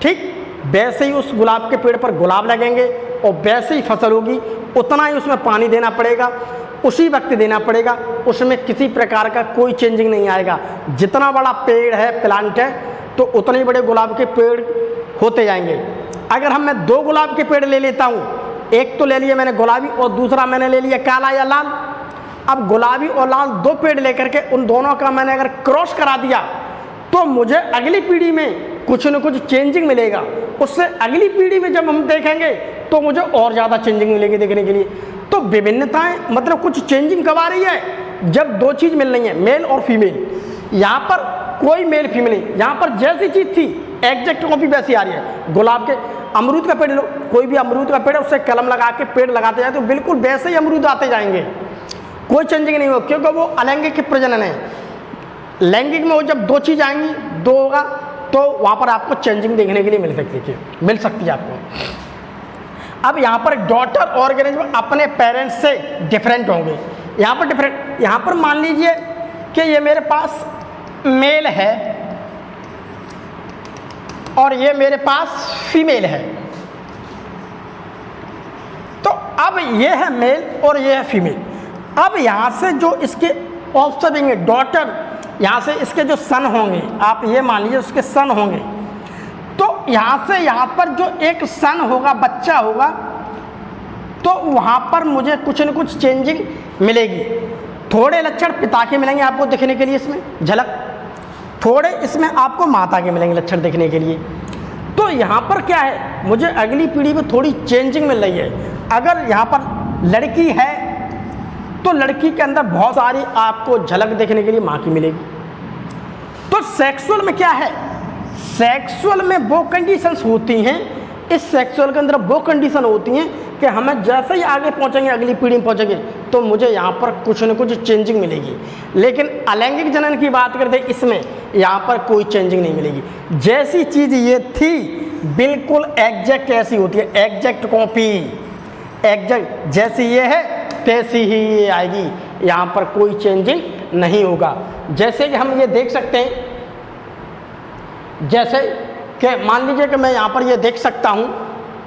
ठीक वैसे ही उस गुलाब के पेड़ पर गुलाब लगेंगे और वैसे ही फसल होगी। उतना ही उसमें पानी देना पड़ेगा, उसी वक्त देना पड़ेगा, उसमें किसी प्रकार का कोई चेंजिंग नहीं आएगा। जितना बड़ा पेड़ है, प्लांट है, तो उतने बड़े गुलाब के पेड़ होते जाएंगे। अगर हम मैं दो गुलाब के पेड़ ले लेता हूँ, एक तो ले लिया मैंने गुलाबी और दूसरा मैंने ले लिया काला या लाल। अब गुलाबी और लाल दो पेड़ लेकर के उन दोनों का मैंने अगर क्रॉस करा दिया तो मुझे अगली पीढ़ी में कुछ न कुछ चेंजिंग मिलेगा। उससे अगली पीढ़ी में जब हम देखेंगे तो मुझे और ज़्यादा चेंजिंग मिलेगी देखने के लिए। तो विभिन्नताएं मतलब कुछ चेंजिंग कब आ रही है, जब दो चीज़ मिल रही है, मेल और फीमेल। यहाँ पर कोई मेल फीमेल नहीं, यहाँ पर जैसी चीज़ थी एग्जैक्ट कॉपी वैसी आ रही है। गुलाब के अमरूद का पेड़ लो, कोई भी अमरूद का पेड़ है, उससे कलम लगा के पेड़ लगाते जाए तो बिल्कुल वैसे ही अमरूद आते जाएंगे, कोई चेंजिंग नहीं हो, क्योंकि वो अलैंगिक प्रजनन है। लैंगिक में वो जब दो चीज़ आएंगी, दो होगा, तो वहाँ पर आपको चेंजिंग देखने के लिए मिल सकती है आपको। अब यहाँ पर डॉटर ऑर्गेनिज्म अपने पेरेंट्स से डिफरेंट होंगे। यहाँ पर डिफरेंट, यहाँ पर मान लीजिए कि ये मेरे पास मेल है और ये मेरे पास फीमेल है। तो अब ये है मेल और ये है फीमेल। अब यहाँ से जो इसके ऑफस्प्रिंग डॉटर, यहाँ से इसके जो सन होंगे, आप ये मान लीजिए उसके सन होंगे, तो यहाँ से यहाँ पर जो एक सन होगा, बच्चा होगा, तो वहाँ पर मुझे कुछ न कुछ चेंजिंग मिलेगी। थोड़े लक्षण पिता के मिलेंगे आपको देखने के लिए, इसमें झलक, थोड़े इसमें आपको माता के मिलेंगे लक्षण देखने के लिए। तो यहाँ पर क्या है, मुझे अगली पीढ़ी में थोड़ी चेंजिंग मिल रही है। अगर यहाँ पर लड़की है तो लड़की के अंदर बहुत सारी आपको झलक देखने के लिए माँ की मिलेगी। तो सेक्सुअल में क्या है, सेक्सुअल में वो कंडीशंस होती हैं, इस सेक्सुअल के अंदर वो कंडीशन होती हैं कि हमें जैसे ही आगे पहुंचेंगे, अगली पीढ़ी में पहुंचेंगे, तो मुझे यहाँ पर कुछ न कुछ चेंजिंग मिलेगी। लेकिन अलैंगिक जनन की बात करते इसमें यहाँ पर कोई चेंजिंग नहीं मिलेगी। जैसी चीज़ ये थी बिल्कुल एग्जैक्ट ऐसी होती है, एग्जैक्ट कॉपी, एग्जैक्ट जैसी ये है तैसी ही ये आएगी, यहाँ पर कोई चेंजिंग नहीं होगा। जैसे कि हम ये देख सकते हैं, जैसे कि मान लीजिए कि मैं यहाँ पर ये देख सकता हूँ,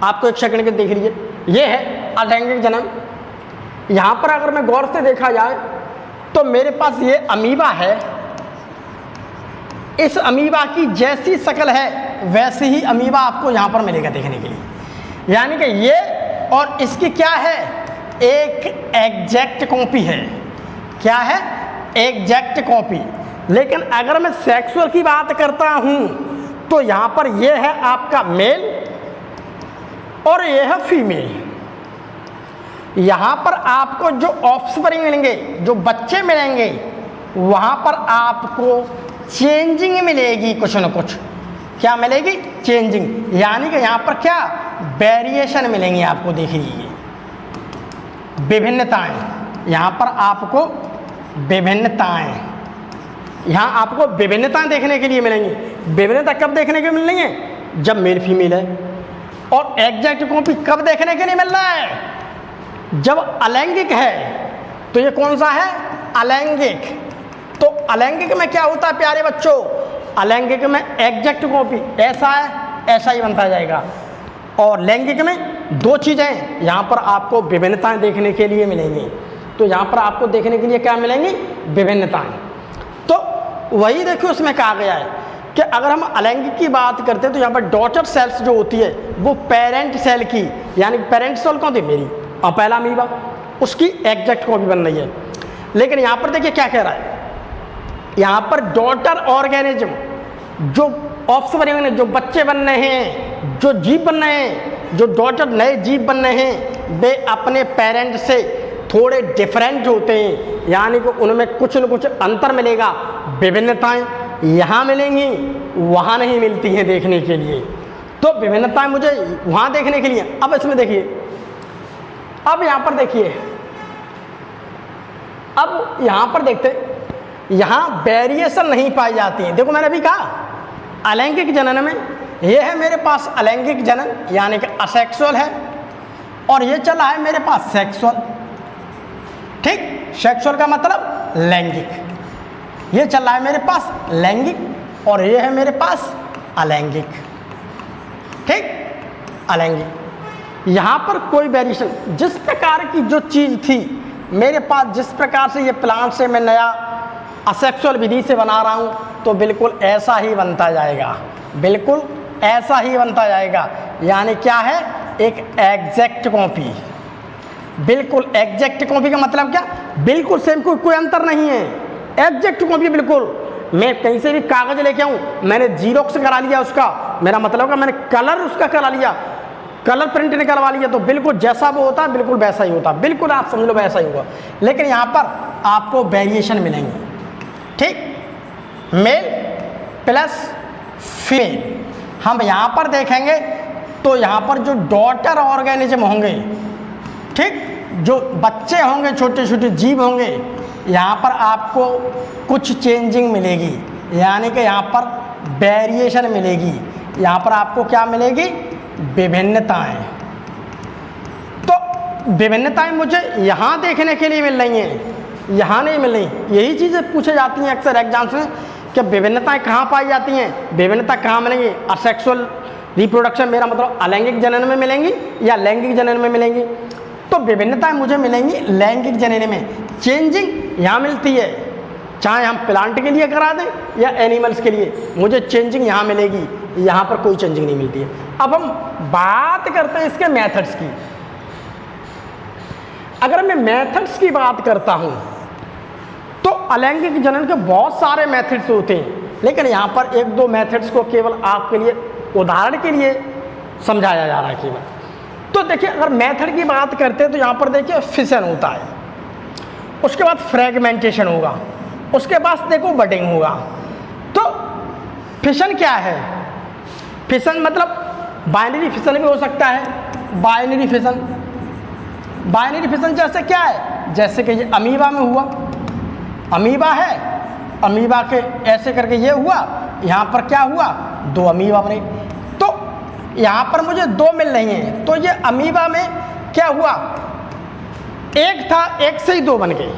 आपको एक सेकंड के देख लीजिए, ये है अलैंगिक जनन। यहाँ पर अगर मैं गौर से देखा जाए तो मेरे पास ये अमीबा है, इस अमीबा की जैसी शक्ल है वैसे ही अमीबा आपको यहाँ पर मिलेगा देखने के लिए। यानी कि ये और इसकी क्या है, एक एग्जैक्ट कॉपी है। क्या है, एग्जैक्ट कॉपी। लेकिन अगर मैं सेक्सुअल की बात करता हूँ तो यहाँ पर ये है आपका मेल और ये है फीमेल। यहाँ पर आपको जो ऑफस्प्रिंग मिलेंगे, जो बच्चे मिलेंगे, वहाँ पर आपको चेंजिंग मिलेगी, कुछ न कुछ। क्या मिलेगी, चेंजिंग। यानी कि यहाँ पर क्या वेरिएशन मिलेंगी आपको, देख लीजिए विभिन्नताएं। यहाँ पर आपको विभिन्नताएं, यहाँ आपको विभिन्नताएं देखने के लिए मिलेंगी। विभिन्नता कब देखने के लिए मिल रही है, जब मेल फीमेल है। और एग्जैक्ट कॉपी कब देखने के लिए मिल रहा है, जब अलैंगिक है। तो ये कौन सा है, अलैंगिक। तो अलैंगिक में क्या होता है प्यारे बच्चों, अलैंगिक में एग्जैक्ट कॉपी ऐसा है ऐसा ही बनता जाएगा। और लैंगिक में दो चीज़ें यहाँ पर आपको विभिन्नताएं देखने के लिए मिलेंगी। तो यहाँ पर आपको देखने के लिए क्या मिलेंगी, विभिन्नताएं। तो वही देखिए उसमें कहा गया है कि अगर हम अलैंगिक की बात करते हैं तो यहाँ पर डॉटर सेल्स जो होती है वो पेरेंट सेल की, यानी पेरेंट सेल कौन थी, मेरी और पहला अमीबा, उसकी एग्जैक्ट कॉपी बन रही है। लेकिन यहाँ पर देखिए क्या कह रहा है, यहाँ पर डॉटर ऑर्गेनिज्म, जो ऑफस्प्रिंग, जो बच्चे बन रहे हैं, जो जीव बन रहे हैं, जो डॉटर नए जीव बन रहे हैं, वे अपने पेरेंट से थोड़े डिफरेंट होते हैं। यानी कि उनमें कुछ न कुछ अंतर मिलेगा, विभिन्नताएं यहाँ मिलेंगी, वहाँ नहीं मिलती हैं देखने के लिए। तो विभिन्नताएं मुझे वहाँ देखने के लिए। अब इसमें देखिए, अब यहाँ पर देखिए, अब यहाँ पर देखते, यहाँ वेरिएशन नहीं पाई जाती है। देखो मैंने अभी कहा अलैंगिक जनन में ये है मेरे पास अलैंगिक जनन, यानी कि असेक्सुअल है, और ये चला है मेरे पास सेक्सुअल। ठीक, सेक्सुअल का मतलब लैंगिक। ये चल रहा है मेरे पास लैंगिक, और ये है मेरे पास अलैंगिक। ठीक, अलैंगिक। यहाँ पर कोई वेरिएशन, जिस प्रकार की जो चीज़ थी मेरे पास, जिस प्रकार से ये प्लांट से मैं नया असेक्सुअल विधि से बना रहा हूँ, तो बिल्कुल ऐसा ही बनता जाएगा, बिल्कुल ऐसा ही बनता जाएगा। यानी क्या है, एक एग्जैक्ट कॉपी, बिल्कुल एग्जैक्ट कॉपी का मतलब क्या, बिल्कुल सेम, कोई अंतर नहीं है, एग्जैक्ट कॉपी बिल्कुल। मैं कहीं से भी कागज़ लेके आऊँ, मैंने जीरोक्स करा लिया उसका, मेरा मतलब का मैंने कलर उसका करा लिया, कलर प्रिंट निकलवा लिया, तो बिल्कुल जैसा वो होता है बिल्कुल वैसा ही होता, बिल्कुल आप समझ लो वैसा ही होगा। लेकिन यहाँ पर आपको वेरिएशन मिलेंगे। ठीक, मेल प्लस फीमेल। हम यहाँ पर देखेंगे तो यहाँ पर जो डॉटर ऑर्गेनिज्म होंगे, ठीक, जो बच्चे होंगे, छोटे छोटे जीव होंगे, यहाँ पर आपको कुछ चेंजिंग मिलेगी, यानी कि यहाँ पर वेरिएशन मिलेगी। यहाँ पर आपको क्या मिलेगी, विभिन्नताएं। तो विभिन्नताएं मुझे यहाँ देखने के लिए मिल रही हैं, यहाँ नहीं मिल रही। यही चीज़ें पूछे जाती हैं अक्सर एग्जाम्स में कि विभिन्नताएं कहाँ पाई जाती हैं, विभिन्नता कहाँ मिलेंगी। असेक्सुअल रिप्रोडक्शन, मेरा मतलब अलैंगिक जनन में मिलेंगी या लैंगिक जनन में मिलेंगी। तो विभिन्नताएं मुझे मिलेंगी लैंगिक जनन में। चेंजिंग यहाँ मिलती है, चाहे हम प्लांट के लिए करा दें या एनिमल्स के लिए, मुझे चेंजिंग यहाँ मिलेगी, यहाँ पर कोई चेंजिंग नहीं मिलती है। अब हम बात करते हैं इसके मेथड्स की। अगर मैं मेथड्स की बात करता हूँ तो अलैंगिक जनन के बहुत सारे मेथड्स होते हैं, लेकिन यहाँ पर एक दो मेथड्स को केवल आपके लिए उदाहरण के लिए समझाया जा रहा है केवल। तो देखिए, अगर मेथड की बात करते हैं तो यहाँ पर देखिए फिशन होता है। उसके बाद फ्रेगमेंटेशन होगा, उसके बाद देखो बडिंग होगा। तो फिशन क्या है? फिशन मतलब बाइनरी फिशन भी हो सकता है। बाइनरी फिशन, बाइनरी फिशन जैसे क्या है? जैसे कि ये अमीबा में हुआ, अमीबा है, अमीबा के ऐसे करके ये हुआ, यहाँ पर क्या हुआ? दो अमीबा बने। तो यहाँ पर मुझे दो मिल रही हैं, तो ये अमीबा में क्या हुआ? एक था, एक से ही दो बन गए।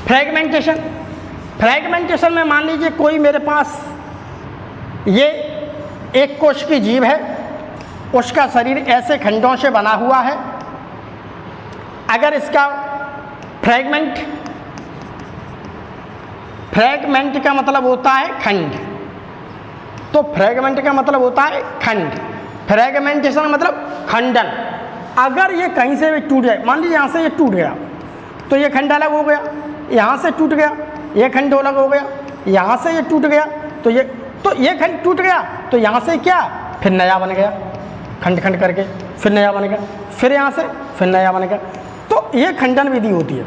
फ्रेगमेंटेशन, फ्रेगमेंटेशन में मान लीजिए कोई मेरे पास ये एक कोश की जीव है, उसका शरीर ऐसे खंडों से बना हुआ है। अगर इसका फ्रेगमेंट, फ्रेगमेंट का मतलब होता है खंड, तो फ्रेगमेंट का मतलब होता है खंड, फ्रेगमेंटेशन मतलब खंडन। अगर ये कहीं से भी टूट जाए, मान लीजिए यहाँ से ये टूट गया तो ये खंड अलग हो गया, यहाँ से टूट गया ये खंड अलग हो गया, यहाँ से ये टूट गया तो ये खंड टूट गया, तो यहाँ से क्या? फिर नया बन गया, खंड खंड करके फिर नया बन गया, फिर यहाँ से फिर नया बन गया। तो ये खंडन विधि होती है।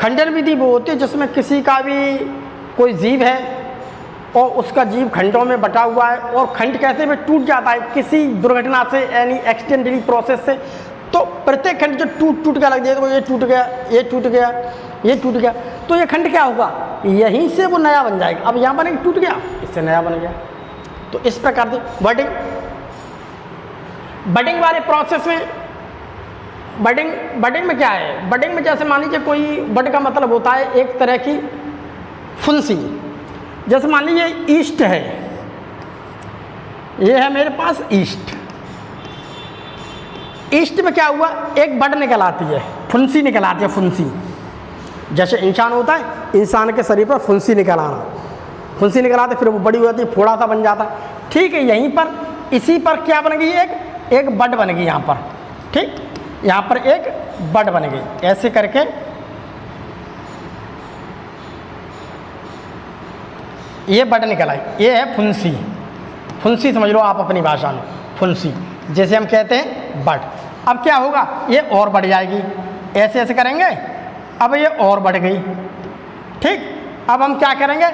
खंडन विधि वो होती है जिसमें किसी का भी कोई जीव है और उसका जीव खंडों में बटा हुआ है और खंड कैसे में टूट जाता है किसी दुर्घटना से, यानी एक्सीडेंटली प्रोसेस से। तो प्रत्येक खंड जो टूट गया लग जाए, तो ये टूट गया, ये टूट गया, ये टूट गया, तो ये खंड क्या होगा? यहीं से वो नया बन जाएगा। अब यहाँ बनेगा, टूट गया, इससे नया बन गया। तो इस प्रकार से बडिंग, बडिंग वाले प्रोसेस में, बडिंग में क्या है? बडिंग में जैसे मान लीजिए कोई, बड का मतलब होता है एक तरह की फुंसी। जैसे मान लीजिए ईस्ट है, ये है मेरे पास ईस्ट। ईस्ट में क्या हुआ? एक बड निकल आती है, फुंसी निकल आती है, फुंसी। जैसे इंसान होता है, इंसान के शरीर पर फुंसी निकल आना, फुंसी निकल आती, फिर वो बड़ी हो जाती है, फोड़ा सा बन जाता है। ठीक है, यहीं पर इसी पर क्या बन गई? एक बड बन गई यहाँ पर। ठीक, यहाँ पर एक बड बन गई, ऐसे करके ये बड निकल आई, ये है फुंसी। फुंसी समझ लो आप अपनी भाषा में, फुंसी जैसे हम कहते हैं बड। अब क्या होगा? ये और बढ़ जाएगी, ऐसे ऐसे करेंगे, अब ये और बढ़ गई। ठीक, अब हम क्या करेंगे?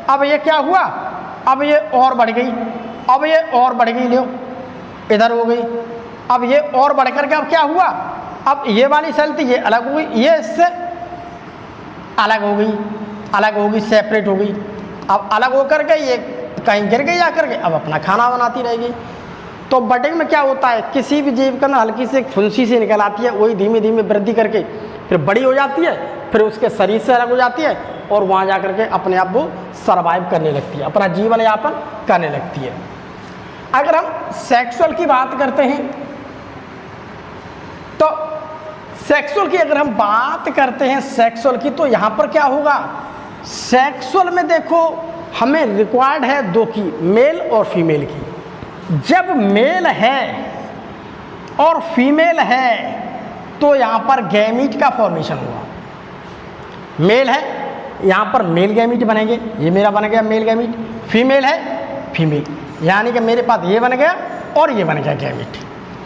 अब ये क्या हुआ? अब ये और बढ़ गई, अब ये और बढ़ गई, लो इधर हो गई। अब ये और बढ़ करके अब क्या हुआ? अब ये वाली सेल थी, ये अलग हो गई, ये इससे अलग हो गई, अलग हो गई, सेपरेट हो गई। अब अलग होकर के ये कहीं गिर गई जाकर के, अब अपना खाना बनाती रहेगी। तो बडिंग में क्या होता है? किसी भी जीव का ना हल्की से फुंसी से निकल आती है, वही धीमे धीमे वृद्धि करके फिर बड़ी हो जाती है, फिर उसके शरीर से अलग हो जाती है और वहाँ जा कर के अपने आप वो सर्वाइव करने लगती है, अपना जीवन यापन करने लगती है। अगर हम सेक्सुअल की बात करते हैं तो सेक्सुअल की अगर हम बात करते हैं सेक्सुअल की, तो यहाँ पर क्या होगा? सेक्सुअल में देखो हमें रिक्वायर्ड है दो की, मेल और फीमेल की। जब मेल है और फीमेल है तो यहाँ पर गैमीट का फॉर्मेशन हुआ। मेल है, यहाँ पर मेल गैमीट बनेंगे, ये मेरा बन गया मेल गैमीट। फीमेल है, फीमेल, यानी कि मेरे पास ये बन गया और ये बन गया गैमीट,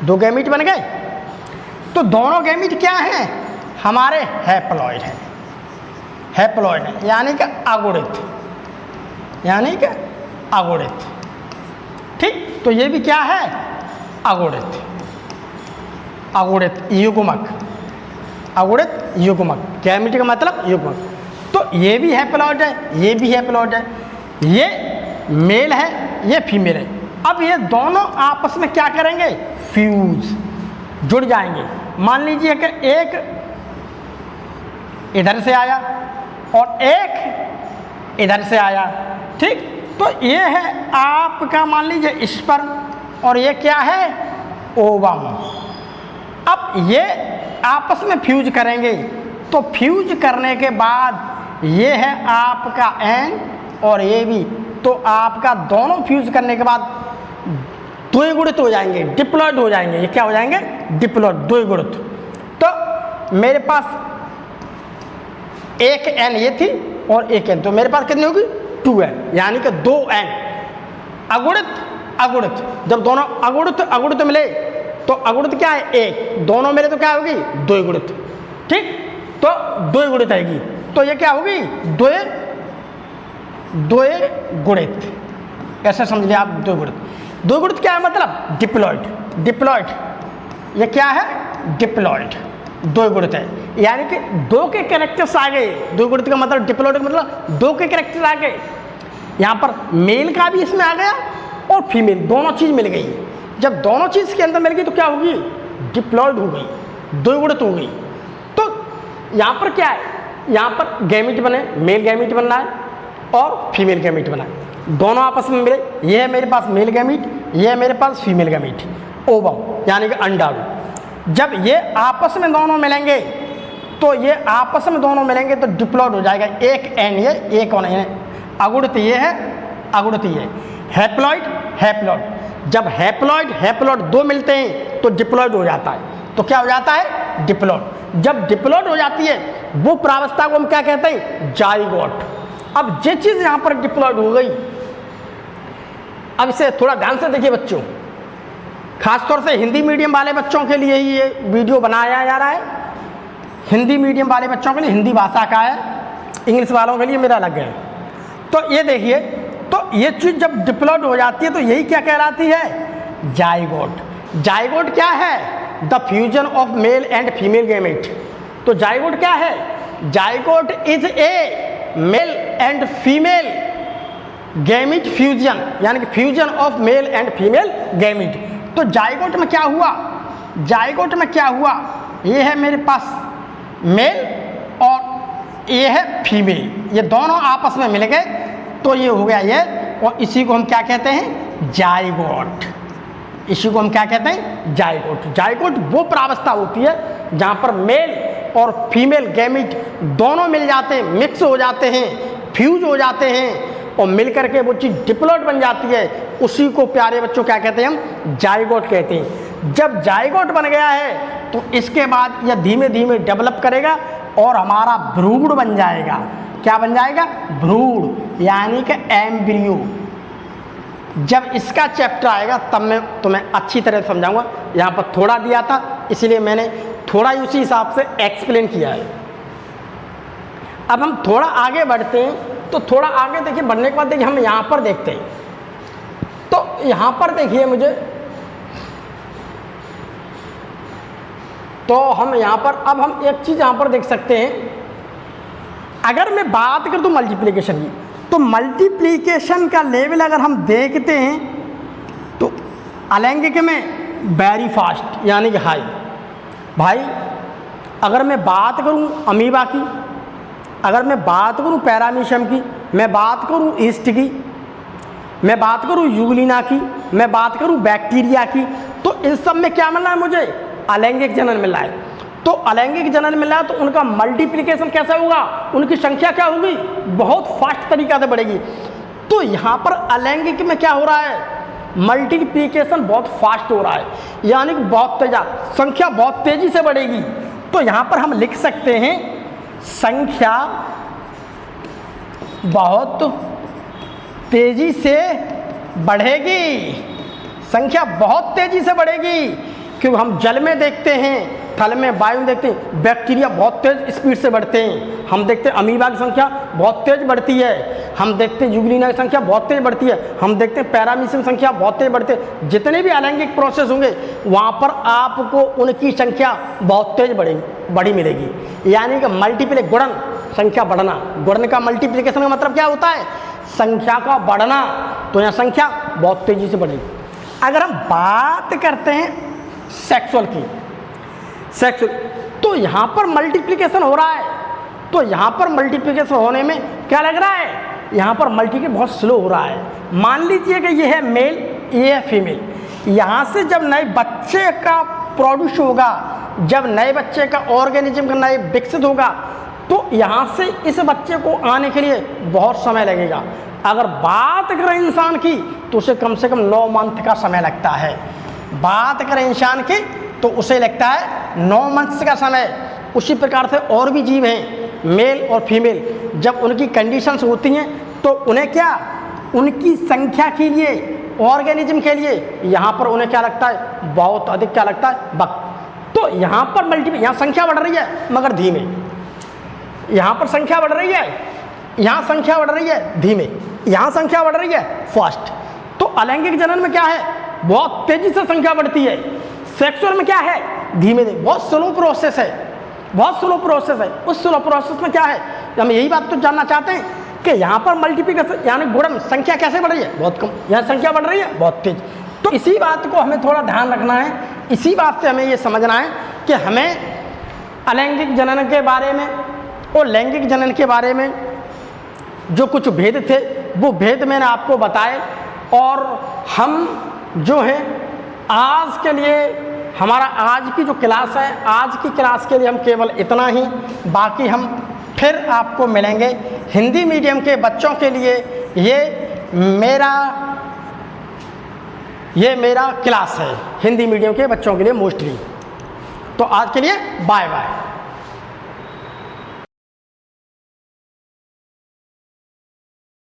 दो गैमीट बन गए। तो दोनों गैमीट क्या हैं? हमारे हैप्लॉइड हैं, हैप्लॉइड है, यानी कि अगुणित, यानी कि अगुणित। ठीक, तो ये भी क्या है? अगुणित, अगुणित युग्मक, अगुणित युग्मक, गैमीट का मतलब युग्मक। तो ये भी हैप्लॉइड है, ये भी हैप्लॉइड है, ये मेल है, ये फीमेल है। अब ये दोनों आपस में क्या करेंगे? फ्यूज, जुड़ जाएंगे। मान लीजिए कि एक इधर से आया और एक इधर से आया। ठीक, तो ये है आपका मान लीजिए स्पर्म और ये क्या है? ओवम। अब ये आपस में फ्यूज करेंगे, तो फ्यूज करने के बाद ये है आपका एन और ये भी, तो आपका दोनों फ्यूज करने के बाद द्विगुणित हो जाएंगे, डिप्लॉयड हो जाएंगे। ये क्या हो जाएंगे? डिप्लॉयड, द्विगुणित। तो मेरे पास एक एन ये थी और एक एन, तो मेरे पास कितनी होगी? 2n, यानी कि 2n। अगुणित, अगुणित, जब दोनों अगुणित अगुणित मिले तो अगुणित क्या है? एक, दोनों मिले तो क्या होगी? द्विगुणित। ठीक, तो द्वि गुणित आएगी। तो ये क्या होगी, द्वि गुणित, कैसे समझ लिया आप, द्वि गुणित। द्वि गुणित क्या है मतलब, डिप्लॉइड। डिप्लॉइड ये क्या है, डिप्लॉइड, द्वि गुणित है, यानी कि दो के कैरेक्टर्स आ गए। द्वि गुणित का मतलब, डिप्लॉइड का मतलब दो के कैरेक्टर्स आ गए। यहाँ पर मेल का भी इसमें आ गया और फीमेल, दोनों चीज मिल गई। जब दोनों चीज के अंदर मिल गई तो क्या होगी, डिप्लॉइड हो गई, द्वि गुणित हो गई। तो यहाँ पर क्या है, यहाँ पर गैमीट बने, मेल गैमीट बनना है और फीमेल गैमीट बना है, दोनों आपस में मिले। ये है मेरे पास मेल गैमीट, ये है मेरे पास फीमेल गैमीट, ओवम यानी कि अंडाणु। जब ये आपस में दोनों मिलेंगे तो ये आपस में दोनों मिलेंगे तो डिप्लॉइड हो जाएगा। एक एन ये, एक ऑन ये, अगुणित ये है, अगुणित ये, हैप्लॉइड हैप्लॉइड। जब हैप्लॉइड हैप्लॉइड दो मिलते हैं तो डिप्लॉइड हो जाता है। तो क्या हो जाता है, डिप्लॉइड। जब डिप्लॉइड हो जाती है वो प्रावस्था को हम क्या कहते हैं, जाइगोट। अब ये चीज यहां पर डिप्लॉइड हो गई। अब इसे थोड़ा ध्यान से देखिए बच्चों, खासतौर से हिंदी मीडियम वाले बच्चों के लिए ही ये वीडियो बनाया जा रहा है। हिंदी मीडियम वाले बच्चों के लिए, हिंदी भाषा का है, इंग्लिश वालों के लिए मेरा अलग है। तो ये देखिए, तो ये चीज जब डिप्लॉइड हो जाती है तो यही क्या कहलाती है, जाइगोट। जाइगोट क्या है, the fusion of male and female gamete. तो जाइगोट क्या है, zygote is a male and female gamete fusion, यानी कि fusion of male and female gamete. तो जाइगोट में क्या हुआ, जाइगोट में क्या हुआ, ये है मेरे पास मेल और ये है फीमेल, ये दोनों आपस में मिल गए तो ये हो गया ये, और इसी को हम क्या कहते हैं, जाइगोट। इसी को हम क्या कहते हैं, जाइगोट। जाइगोट वो प्रावस्था होती है जहाँ पर मेल और फीमेल गैमीट दोनों मिल जाते हैं, मिक्स हो जाते हैं, फ्यूज हो जाते हैं और मिलकर के वो चीज़ डिप्लॉइड बन जाती है। उसी को प्यारे बच्चों क्या कहते हैं, हम जाइगोट कहते हैं। जब जाइगोट बन गया है तो इसके बाद यह धीमे धीमे डेवलप करेगा और हमारा भ्रूण बन जाएगा। क्या बन जाएगा, भ्रूण यानी कि एम्ब्रियो। जब इसका चैप्टर आएगा तब मैं तुम्हें अच्छी तरह से समझाऊंगा। यहाँ पर थोड़ा दिया था इसलिए मैंने थोड़ा ही उसी हिसाब से एक्सप्लेन किया है। अब हम थोड़ा आगे बढ़ते हैं, तो थोड़ा आगे देखिए, बढ़ने के बाद देखिए हम यहाँ पर देखते हैं। तो यहाँ पर देखिए मुझे, तो हम यहाँ पर, अब हम एक चीज़ यहाँ पर देख सकते हैं। अगर मैं बात करूँ तो मल्टीप्लिकेशन की, तो मल्टीप्लिकेशन का लेवल अगर हम देखते हैं तो अलैंगिक में वेरी फास्ट यानी कि हाई। भाई अगर मैं बात करूं अमीबा की, अगर मैं बात करूं पैरामीशियम की, मैं बात करूं ईस्ट की, मैं बात करूं यूग्लिना की, मैं बात करूं बैक्टीरिया की, तो इन सब में क्या मिल रहा है मुझे, अलैंगिक जनन मिल रहा है। तो अलैंगिक जनन मिल रहा है तो उनका मल्टीप्लिकेशन कैसा होगा, उनकी संख्या क्या होगी, बहुत फास्ट तरीका से बढ़ेगी। तो यहाँ पर अलैंगिक में क्या हो रहा है, मल्टीप्लिकेशन बहुत फास्ट हो रहा है, यानी कि बहुत तेज, संख्या बहुत तेजी से बढ़ेगी। तो यहाँ पर हम लिख सकते हैं संख्या बहुत तेजी से बढ़ेगी, संख्या बहुत तेजी से बढ़ेगी। क्योंकि हम जल में देखते हैं, थल में, वायु में देखते हैं, बैक्टीरिया बहुत तेज स्पीड से बढ़ते हैं। हम देखते हैं अमीबा की संख्या बहुत तेज बढ़ती है, हम देखते हैं यूग्लिना की संख्या बहुत तेज बढ़ती है, हम देखते हैं पैरामीशियम की संख्या बहुत तेज बढ़ती है। जितने भी अलैंगिक प्रोसेस होंगे वहाँ पर आपको उनकी संख्या बहुत तेज बड़ी मिलेगी। यानी कि मल्टीप्लिक, गुणन, संख्या बढ़ना। गुणन का मल्टीप्लिकेशन का मतलब क्या होता है, संख्या का बढ़ना। तो यहाँ संख्या बहुत तेजी से बढ़ेगी। अगर हम बात करते हैं सेक्सुअल की, सेक्सुअल, तो यहाँ पर मल्टीप्लिकेशन हो रहा है। तो यहाँ पर मल्टीप्लिकेशन होने में क्या लग रहा है, यहाँ पर मल्टीप्लिकेशन बहुत स्लो हो रहा है। मान लीजिए कि ये है मेल, ये है फीमेल। यहाँ से जब नए बच्चे का प्रोड्यूस होगा, जब नए बच्चे का ऑर्गेनिज्म का नए विकसित होगा, तो यहाँ से इस बच्चे को आने के लिए बहुत समय लगेगा। अगर बात करें इंसान की तो उसे कम से कम 9 मंथ का समय लगता है। बात करें इंसान की तो उसे लगता है 9 मंथ्स का समय। उसी प्रकार से और भी जीव हैं, मेल और फीमेल, जब उनकी कंडीशंस होती हैं तो उन्हें क्या, उनकी संख्या के लिए, ऑर्गेनिज्म के लिए यहाँ पर उन्हें क्या लगता है, बहुत अधिक क्या लगता है, वक्त। तो यहाँ पर यहाँ संख्या बढ़ रही है मगर धीमे। यहाँ पर संख्या बढ़ रही है, यहाँ संख्या बढ़ रही है धीमे, यहाँ संख्या बढ़ रही है फास्ट। तो अलैंगिक जनन में क्या है, बहुत तेजी से संख्या बढ़ती है। सेक्सुअल में क्या है, धीमे धीमे, बहुत स्लो प्रोसेस है, बहुत स्लो प्रोसेस है। उस स्लो प्रोसेस में क्या है, हम यही बात तो जानना चाहते हैं कि यहाँ पर मल्टीप्लिकेशन यानी गुणन संख्या कैसे बढ़ रही है, बहुत कम, यहाँ संख्या बढ़ रही है बहुत तेज। तो इसी बात को हमें थोड़ा ध्यान रखना है, इसी बात से हमें ये समझना है कि हमें अलैंगिक जनन के बारे में और लैंगिक जनन के बारे में जो कुछ भेद थे वो भेद मैंने आपको बताए। और हम जो है आज के लिए, हमारा आज की जो क्लास है, आज की क्लास के लिए हम केवल इतना ही, बाकी हम फिर आपको मिलेंगे। हिंदी मीडियम के बच्चों के लिए ये मेरा क्लास है, हिंदी मीडियम के बच्चों के लिए मोस्टली। तो आज के लिए बाय बाय।